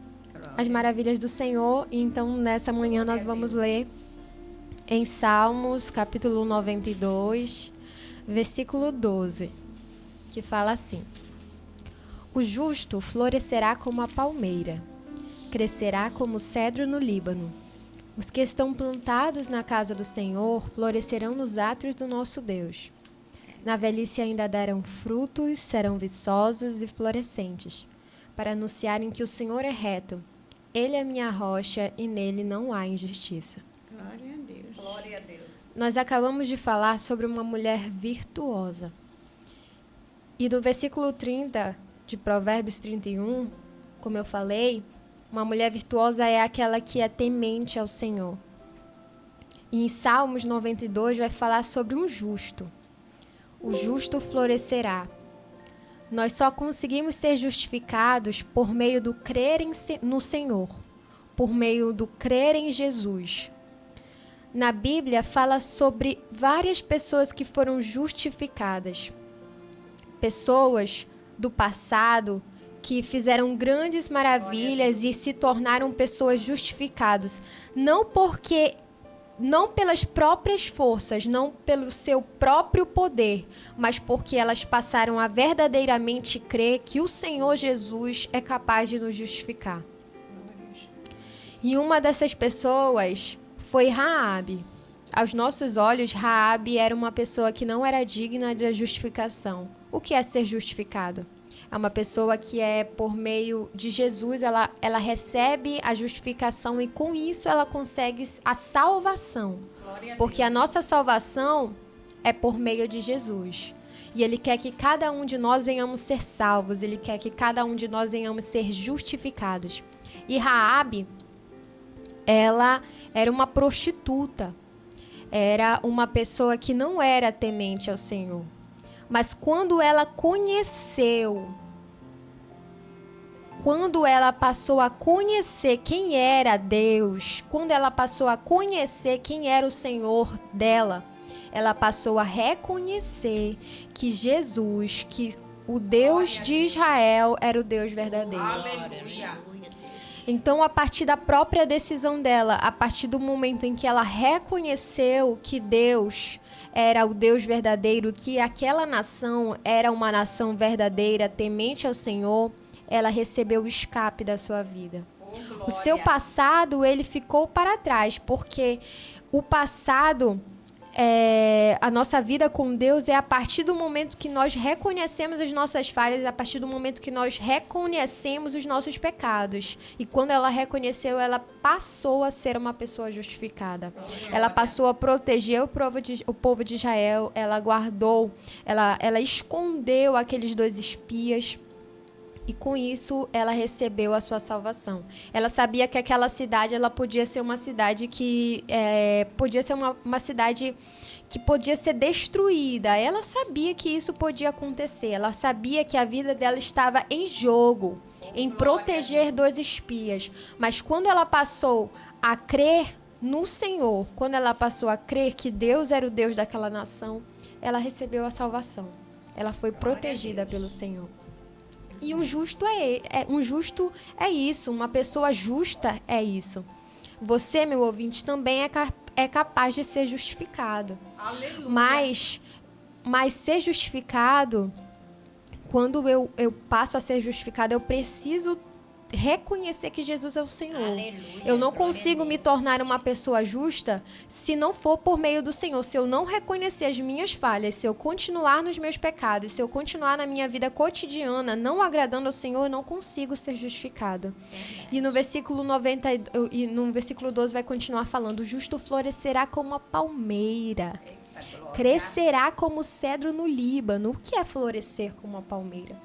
as maravilhas do Senhor. Então, nessa manhã nós vamos ler em Salmos, capítulo 92, versículo 12, que fala assim: O justo florescerá como a palmeira, crescerá como o cedro no Líbano. Os que estão plantados na casa do Senhor florescerão nos átrios do nosso Deus. Na velhice ainda darão frutos, serão viçosos e florescentes, para anunciarem que o Senhor é reto. Ele é minha rocha e nele não há injustiça. Glória a Deus. Glória a Deus. Nós acabamos de falar sobre uma mulher virtuosa. E no versículo 30 de Provérbios 31, como eu falei, uma mulher virtuosa é aquela que é temente ao Senhor. E em Salmos 92 vai falar sobre um justo. O justo florescerá. Nós só conseguimos ser justificados por meio do crer no Senhor, por meio do crer em Jesus. Na Bíblia fala sobre várias pessoas que foram justificadas. Pessoas do passado que fizeram grandes maravilhas e se tornaram pessoas justificadas, não pelas próprias forças, não pelo seu próprio poder, mas porque elas passaram a verdadeiramente crer que o Senhor Jesus é capaz de nos justificar. E uma dessas pessoas foi Raabe. Aos nossos olhos, Raabe era uma pessoa que não era digna da justificação. O que é ser justificado? É uma pessoa que por meio de Jesus, ela recebe a justificação e com isso ela consegue a salvação. Porque a nossa salvação é por meio de Jesus. E Ele quer que cada um de nós venhamos ser salvos. Ele quer que cada um de nós venhamos ser justificados. E Raabe, ela era uma prostituta. Era uma pessoa que não era temente ao Senhor. Mas quando ela passou a conhecer quem era Deus, quando ela passou a conhecer quem era o Senhor dela, ela passou a reconhecer que Jesus, que o Deus de Israel era o Deus verdadeiro. Aleluia. Então, a partir da própria decisão dela, a partir do momento em que ela reconheceu que Deus era o Deus verdadeiro, que aquela nação era uma nação verdadeira, temente ao Senhor, ela recebeu o escape da sua vida. O seu passado, ele ficou para trás, porque o passado, a nossa vida com Deus é a partir do momento que nós reconhecemos as nossas falhas, a partir do momento que nós reconhecemos os nossos pecados. E quando ela reconheceu, ela passou a ser uma pessoa justificada. Ela passou a proteger o povo de Israel, ela guardou, ela escondeu aqueles 2 espias. E com isso, ela recebeu a sua salvação. Ela sabia que aquela cidade, ela podia ser uma cidade que podia ser uma cidade que podia ser destruída. Ela sabia que isso podia acontecer. Ela sabia que a vida dela estava em jogo, em proteger 2 espias. Mas quando ela passou a crer no Senhor, quando ela passou a crer que Deus era o Deus daquela nação, ela recebeu a salvação. Ela foi protegida pelo Senhor. E um justo é isso, uma pessoa justa é isso. Você, meu ouvinte, também é capaz de ser justificado. Aleluia. Mas ser justificado, quando eu passo a ser justificado, eu preciso reconhecer que Jesus é o Senhor. Aleluia, Eu não glória a consigo me tornar uma pessoa justa se não for por meio do Senhor. Se eu não reconhecer as minhas falhas, se eu continuar nos meus pecados, se eu continuar na minha vida cotidiana não agradando ao Senhor, eu não consigo ser justificado. E no versículo 90 e no versículo 12 vai continuar falando: o justo florescerá como a palmeira, crescerá como o cedro no Líbano. O que é florescer como a palmeira?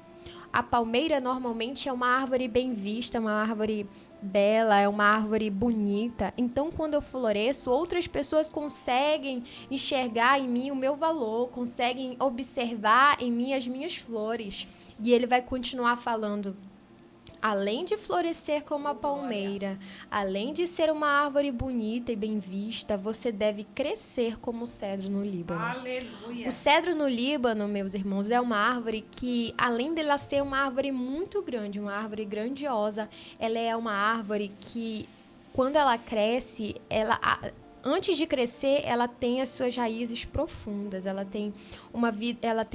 A palmeira normalmente é uma árvore bem vista, uma árvore bela, é uma árvore bonita. Então, quando eu floresço, outras pessoas conseguem enxergar em mim o meu valor, conseguem observar em mim as minhas flores. E ele vai continuar falando: além de florescer como a palmeira, além de ser uma árvore bonita e bem vista, você deve crescer como o cedro no Líbano. Aleluia. O cedro no Líbano, meus irmãos, é uma árvore que, além dela ser uma árvore muito grande, uma árvore grandiosa, ela é uma árvore que, quando ela cresce, antes de crescer, ela tem as suas raízes profundas, ela tem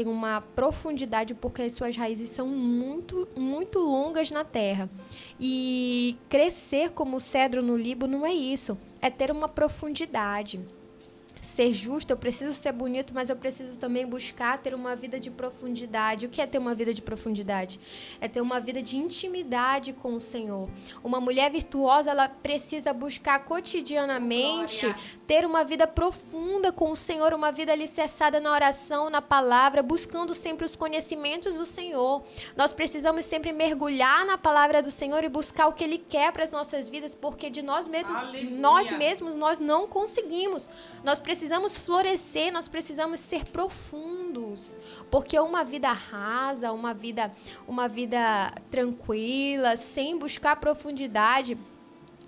uma profundidade porque as suas raízes são muito, muito longas na terra. E crescer como o cedro no Líbano é isso, é ter uma profundidade. Ser justo, eu preciso ser bonito, mas eu preciso também buscar ter uma vida de profundidade. O que é ter uma vida de profundidade? É ter uma vida de intimidade com o Senhor. Uma mulher virtuosa, ela precisa buscar cotidianamente ter uma vida profunda com o Senhor, uma vida alicerçada na oração, na palavra, buscando sempre os conhecimentos do Senhor. Nós precisamos sempre mergulhar na palavra do Senhor e buscar o que Ele quer para as nossas vidas, porque de nós mesmos nós não conseguimos. Nós precisamos florescer, nós precisamos ser profundos, porque uma vida rasa, uma vida tranquila, sem buscar profundidade,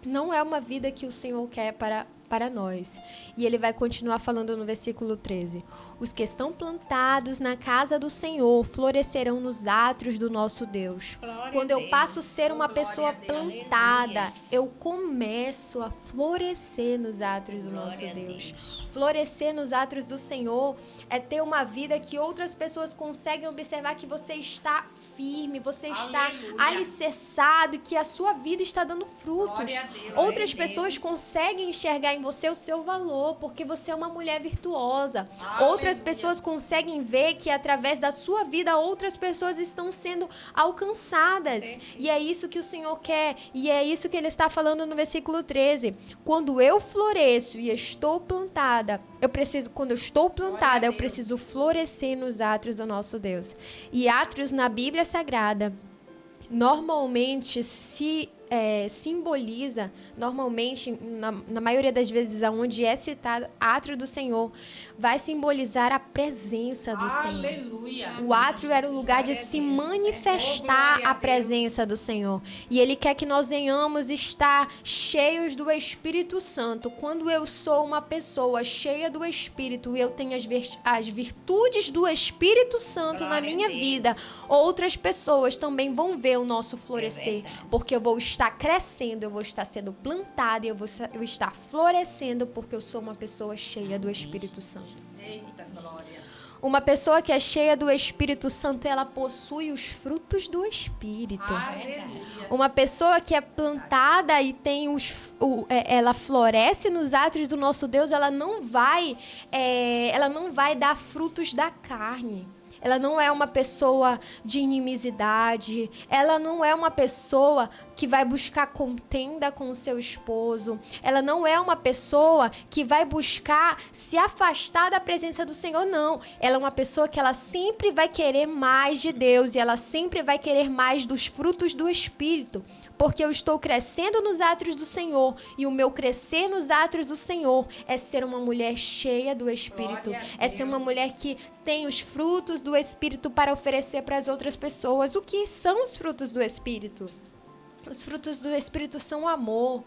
não é uma vida que o Senhor quer para nós. E ele vai continuar falando no versículo 13: os que estão plantados na casa do Senhor florescerão nos átrios do nosso Deus. Quando eu passo a ser uma pessoa plantada, eu começo a florescer nos átrios do nosso Deus. Florescer nos átrios do Senhor é ter uma vida que outras pessoas conseguem observar que você está firme, você está alicerçado, que a sua vida está dando frutos. Outras pessoas conseguem enxergar em você o seu valor, porque você é uma mulher virtuosa. Outras pessoas conseguem ver que através da sua vida outras pessoas estão sendo alcançadas. E é isso que o Senhor quer. E é isso que ele está falando no versículo 13. Quando eu floresço e estou plantada, quando eu estou plantada, eu preciso florescer nos átrios do nosso Deus. E átrios na Bíblia Sagrada normalmente simboliza, normalmente, na maioria das vezes, aonde é citado átrio do Senhor, vai simbolizar a presença do Senhor. O átrio era o lugar de se manifestar a presença do Senhor. E Ele quer que nós venhamos estar cheios do Espírito Santo. Quando eu sou uma pessoa cheia do Espírito e eu tenho as virtudes do Espírito Santo na minha vida, outras pessoas também vão ver o nosso florescer, porque eu vou estar crescendo, eu vou estar sendo plantada, eu vou estar florescendo, porque eu sou uma pessoa cheia do Espírito Santo. Eita glória. Uma pessoa que é cheia do Espírito Santo, ela possui os frutos do Espírito. Aleluia. Uma pessoa que é plantada e tem ela floresce nos átrios do nosso Deus, ela não vai dar frutos da carne. Ela não é uma pessoa de inimizade. Ela não é uma pessoa que vai buscar contenda com o seu esposo. Ela não é uma pessoa que vai buscar se afastar da presença do Senhor, não. Ela é uma pessoa que ela sempre vai querer mais de Deus e ela sempre vai querer mais dos frutos do Espírito. Porque eu estou crescendo nos átrios do Senhor. E o meu crescer nos átrios do Senhor é ser uma mulher cheia do Espírito. É ser uma mulher que tem os frutos do Espírito para oferecer para as outras pessoas. O que são os frutos do Espírito? Os frutos do Espírito são amor.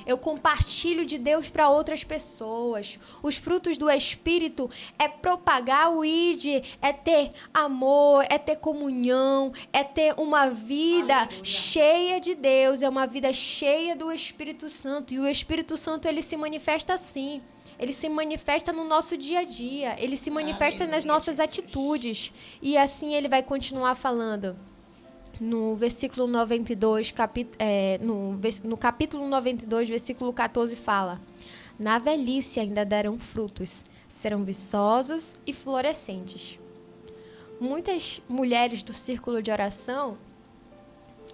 Eu compartilho de Deus para outras pessoas. Os frutos do Espírito é propagar o ID, é ter amor, é ter comunhão, é ter uma vida cheia de Deus, é uma vida cheia do Espírito Santo. E o Espírito Santo, ele se manifesta assim. Ele se manifesta no nosso dia a dia. Ele se manifesta nas nossas atitudes. E assim ele vai continuar falando. no versículo 92, no capítulo 92, versículo 14, fala: na velhice ainda darão frutos, serão viçosos e florescentes. Muitas mulheres do círculo de oração,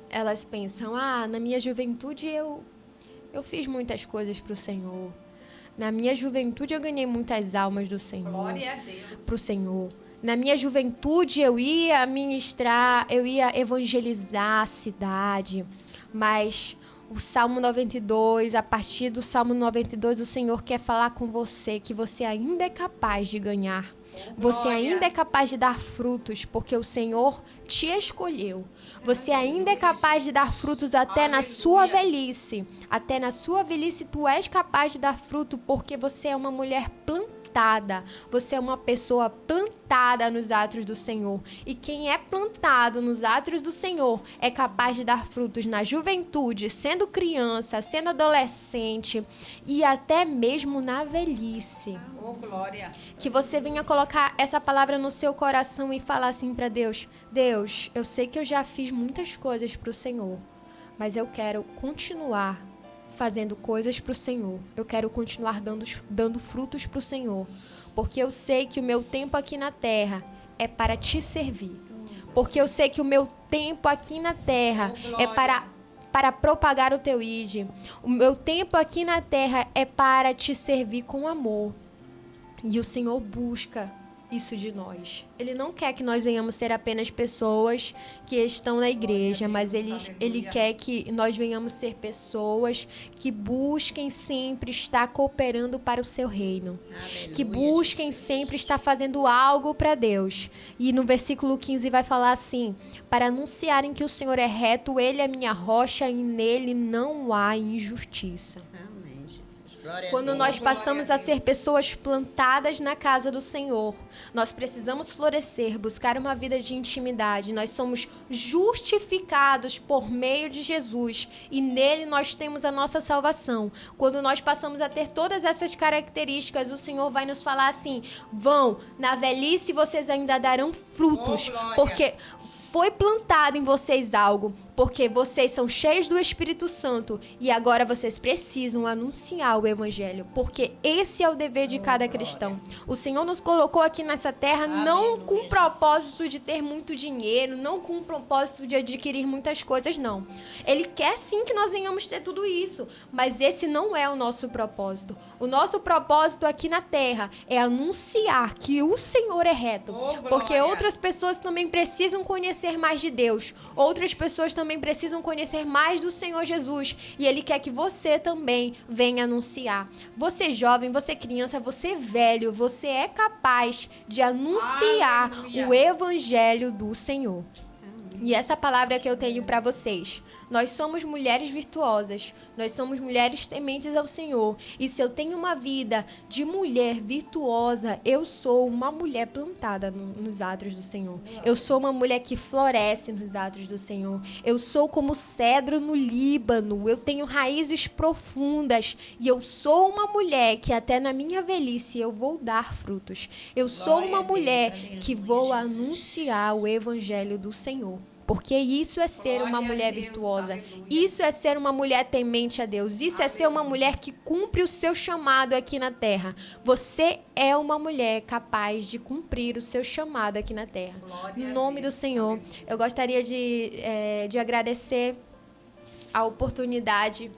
elas pensam: na minha juventude eu fiz muitas coisas para o Senhor. Na minha juventude eu ganhei muitas almas do Senhor. Glória a Deus. Para o Senhor. Na minha juventude eu ia ministrar, eu ia evangelizar a cidade. Mas o Salmo 92, a partir do Salmo 92, o Senhor quer falar com você que você ainda é capaz de ganhar. Você ainda é capaz de dar frutos, porque o Senhor te escolheu. Você ainda é capaz de dar frutos até na sua velhice. Até na sua velhice tu és capaz de dar fruto, porque você é uma mulher plantada. Você é uma pessoa plantada nos atos do Senhor. E quem é plantado nos atos do Senhor é capaz de dar frutos na juventude, sendo criança, sendo adolescente e até mesmo na velhice. Oh, glória. Que você venha colocar essa palavra no seu coração e falar assim para Deus: Deus, eu sei que eu já fiz muitas coisas para o Senhor, mas eu quero continuar fazendo coisas para o Senhor. Eu quero continuar dando frutos para o Senhor, porque eu sei que o meu tempo aqui na terra é para te servir. Porque eu sei que o meu tempo aqui na terra é para propagar o teu ID. O meu tempo aqui na terra é para te servir com amor. E o Senhor busca isso de nós. Ele não quer que nós venhamos ser apenas pessoas que estão na igreja, mas ele quer que nós venhamos ser pessoas que busquem sempre estar cooperando para o seu reino. Aleluia, que busquem sempre estar fazendo algo para Deus. E no versículo 15 vai falar assim: para anunciarem que o Senhor é reto, ele é minha rocha e nele não há injustiça. Quando nós passamos a ser pessoas plantadas na casa do Senhor, nós precisamos florescer, buscar uma vida de intimidade. Nós somos justificados por meio de Jesus e nele nós temos a nossa salvação. Quando nós passamos a ter todas essas características, o Senhor vai nos falar assim: na velhice vocês ainda darão frutos, porque foi plantado em vocês algo, porque vocês são cheios do Espírito Santo e agora vocês precisam anunciar o Evangelho, porque esse é o dever de cada cristão. O Senhor nos colocou aqui nessa terra não com o propósito de ter muito dinheiro, não com o propósito de adquirir muitas coisas, não. Ele quer sim que nós venhamos ter tudo isso, mas esse não é o nosso propósito. O nosso propósito aqui na terra é anunciar que o Senhor é reto, porque outras pessoas também precisam conhecer mais de Deus, outras pessoas também precisam conhecer mais do Senhor Jesus, e Ele quer que você também venha anunciar. Você jovem, você criança, você velho, você é capaz de anunciar o Evangelho do Senhor. E essa palavra que eu tenho para vocês: nós somos mulheres virtuosas, nós somos mulheres tementes ao Senhor. E se eu tenho uma vida de mulher virtuosa, eu sou uma mulher plantada nos atos do Senhor. Eu sou uma mulher que floresce nos atos do Senhor. Eu sou como cedro no Líbano, eu tenho raízes profundas. E eu sou uma mulher que até na minha velhice eu vou dar frutos. Eu sou uma mulher que vou anunciar o Evangelho do Senhor. Porque isso é ser uma mulher virtuosa. Isso é ser uma mulher temente a Deus. Isso é ser uma mulher que cumpre o seu chamado aqui na terra. Você é uma mulher capaz de cumprir o seu chamado aqui na terra. Em nome do Senhor, eu gostaria de agradecer a oportunidade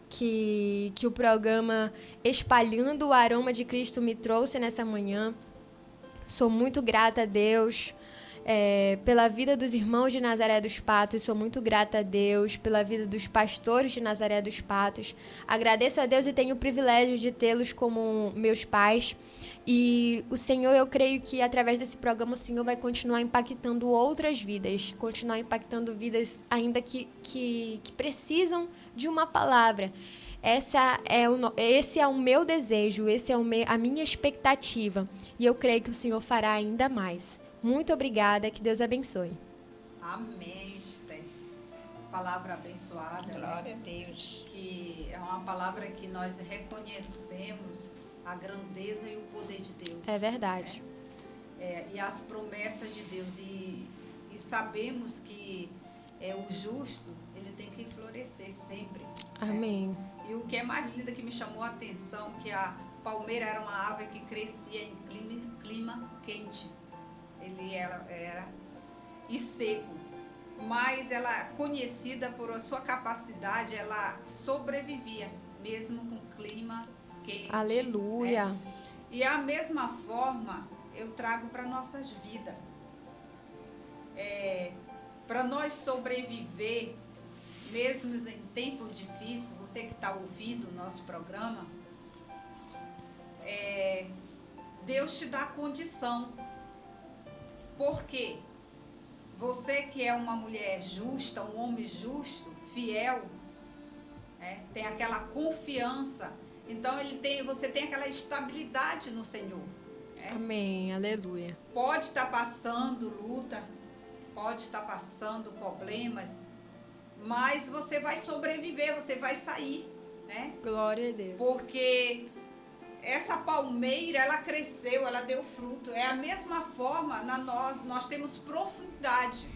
que o programa Espalhando o Aroma de Cristo me trouxe nessa manhã. Sou muito grata a Deus pela vida dos irmãos de Nazaré dos Patos. Sou muito grata a Deus pela vida dos pastores de Nazaré dos Patos. Agradeço a Deus e tenho o privilégio de tê-los como meus pais. E o Senhor, eu creio que através desse programa o Senhor vai continuar impactando outras vidas, continuar impactando vidas ainda que precisam de uma palavra. Esse é o meu desejo, esse é a minha expectativa. E eu creio que o Senhor fará ainda mais. Muito obrigada, que Deus abençoe. Amém, Esther. Palavra abençoada. Glória a Deus. Que é uma palavra que nós reconhecemos a grandeza e o poder de Deus. É verdade. E as promessas de Deus. E sabemos que o justo, ele tem que florescer sempre. Amém. E o que é mais lindo que me chamou a atenção, que a palmeira era uma árvore que crescia em clima quente. Ela era e seco. Mas ela, conhecida por a sua capacidade, ela sobrevivia, mesmo com clima quente. Aleluia. Né? E a mesma forma eu trago para nossas vidas. Para nós sobreviver, mesmo em tempos difíceis, você que está ouvindo o nosso programa, Deus te dá condição. Por quê? Você que é uma mulher justa, um homem justo, fiel, tem aquela confiança, então você tem aquela estabilidade no Senhor. Amém, aleluia. Pode estar passando luta, pode estar passando problemas, mas você vai sobreviver, você vai sair, né? Glória a Deus. Porque essa palmeira, ela cresceu, ela deu fruto. É a mesma forma, nós temos profundidade.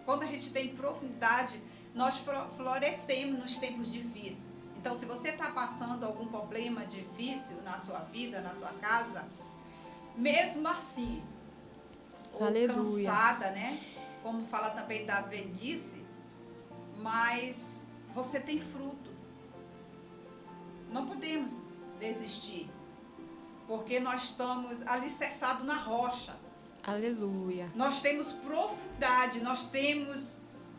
Quando a gente tem profundidade, nós florescemos nos tempos difíceis. Então, se você está passando algum problema difícil na sua vida, na sua casa, mesmo assim, ou Aleluia. cansada, né? Como fala também da velhice, mas você tem fruto. Não podemos desistir, porque nós estamos alicerçados na rocha. Aleluia. Nós temos profundidade, nós temos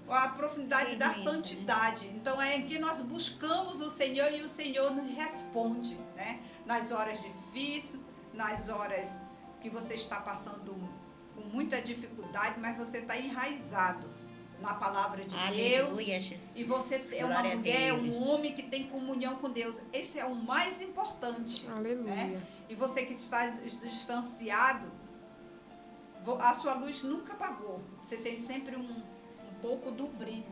a profundidade da santidade. Então é que nós buscamos o Senhor e o Senhor nos responde, né? Nas horas difíceis, nas horas que você está passando com muita dificuldade, mas você está enraizado na palavra de Deus. Jesus. E você é uma Glória a mulher, Deus. um homem que tem comunhão com Deus. Esse é o mais importante. Aleluia. Né? E você que está distanciado, a sua luz nunca apagou. Você tem sempre um pouco do brilho.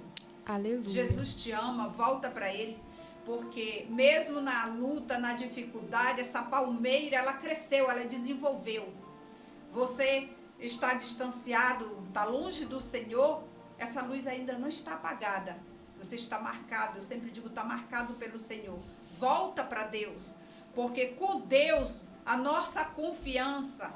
Aleluia. Jesus te ama, volta para Ele. Porque mesmo na luta, na dificuldade, essa palmeira, ela cresceu, ela desenvolveu. Você está distanciado, está longe do Senhor, essa luz ainda não está apagada. Você está marcado, eu sempre digo, está marcado pelo Senhor. Volta para Deus, porque com Deus, a nossa confiança,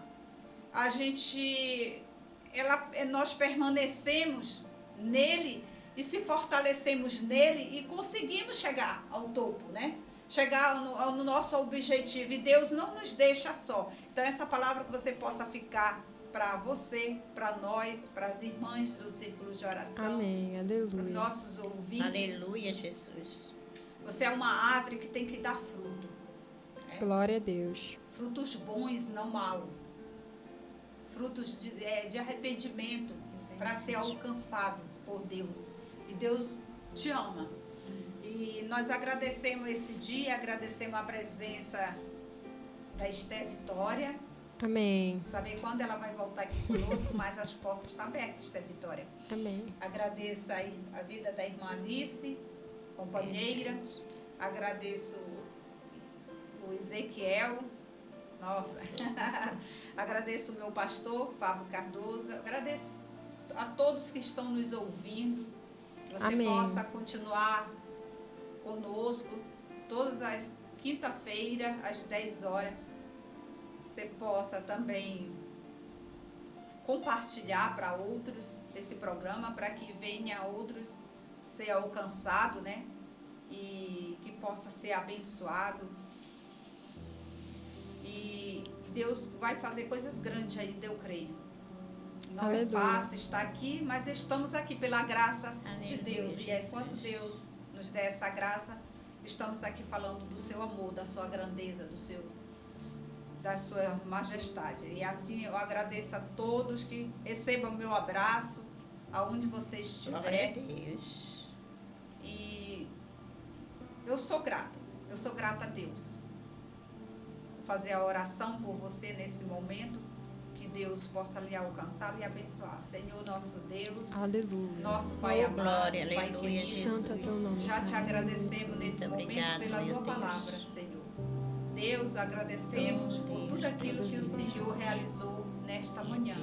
nós permanecemos nele e se fortalecemos nele e conseguimos chegar ao topo, né? Chegar no nosso objetivo. E Deus não nos deixa só. Então, essa palavra que você possa ficar para você, para nós, para as irmãs do Círculo de Oração. Amém, aleluia. Para os nossos ouvintes. Aleluia, Jesus. Você é uma árvore que tem que dar fruto. Glória a Deus. Frutos bons, não maus. Frutos de arrependimento para ser alcançado por Deus. E Deus te ama. E nós agradecemos esse dia, agradecemos a presença da Esté Vitória. Amém. Saber quando ela vai voltar aqui conosco, mas as portas estão abertas, Esté Vitória. Amém. Agradeço aí a vida da irmã Alice, companheira. Agradeço o Ezequiel. Nossa. Agradeço o meu pastor, Fábio Cardoso. Agradeço a todos que estão nos ouvindo. Você Amém. possa continuar conosco todas as quinta-feira, às 10 horas. Você possa também compartilhar para outros esse programa, para que venha outros ser alcançado, né? E que possa ser abençoado. E Deus vai fazer coisas grandes ainda, eu creio. Não Aleluia. é fácil estar aqui, mas estamos aqui pela graça de Aleluia, Deus. E enquanto Deus nos der essa graça, estamos aqui falando do seu amor, da sua grandeza, da sua majestade. E assim eu agradeço a todos que recebam meu abraço, aonde você Glória a estiver. Deus. E eu sou grata a Deus. Vou fazer a oração por você nesse momento, que Deus possa lhe alcançar e abençoar. Senhor nosso Deus, Aleluia. nosso Pai Oh, amado, glória, Pai aleluia, querido, Santo é teu nome, já te Pai. agradecemos nesse Muito momento obrigado, pela meu tua Deus. palavra, Senhor. Deus, agradecemos por tudo aquilo que o Senhor realizou nesta manhã.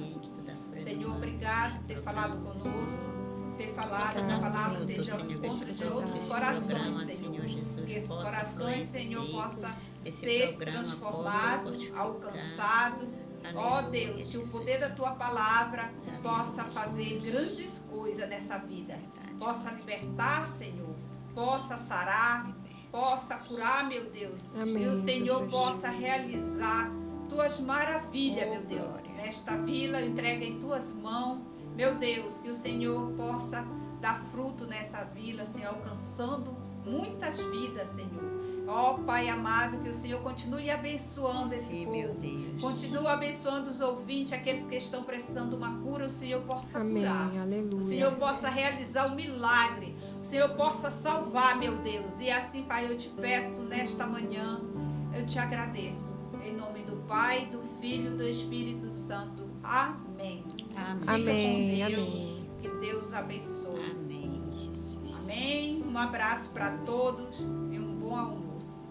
Senhor, obrigado por ter falado conosco. ter falado essa palavra, ter de aos encontros de outros corações, Senhor. Que esses corações, Senhor, possa ser transformado, alcançado. Ó Deus, que o poder da tua palavra possa fazer grandes coisas nessa vida. Possa libertar, Senhor. Possa sarar, possa curar, meu Deus. Amém, E o Senhor Jesus. possa realizar tuas maravilhas, meu Deus. Nesta vila, entrega em tuas mãos, meu Deus, que o Senhor possa dar fruto nessa vila, Senhor, alcançando muitas vidas, Senhor. Ó Pai amado, que o Senhor continue abençoando esse Sim, povo. meu Deus. Continue abençoando os ouvintes, aqueles que estão precisando de uma cura, o Senhor possa Amém, curar. aleluia. O Senhor possa realizar um milagre. O Senhor possa salvar, meu Deus. E assim, Pai, eu te peço nesta manhã, eu te agradeço. Em nome do Pai, do Filho e do Espírito Santo. Amém. Amém. Fica Amém, com Deus. amém. Que Deus abençoe. Amém, Jesus. Amém. Um abraço para todos e um bom almoço.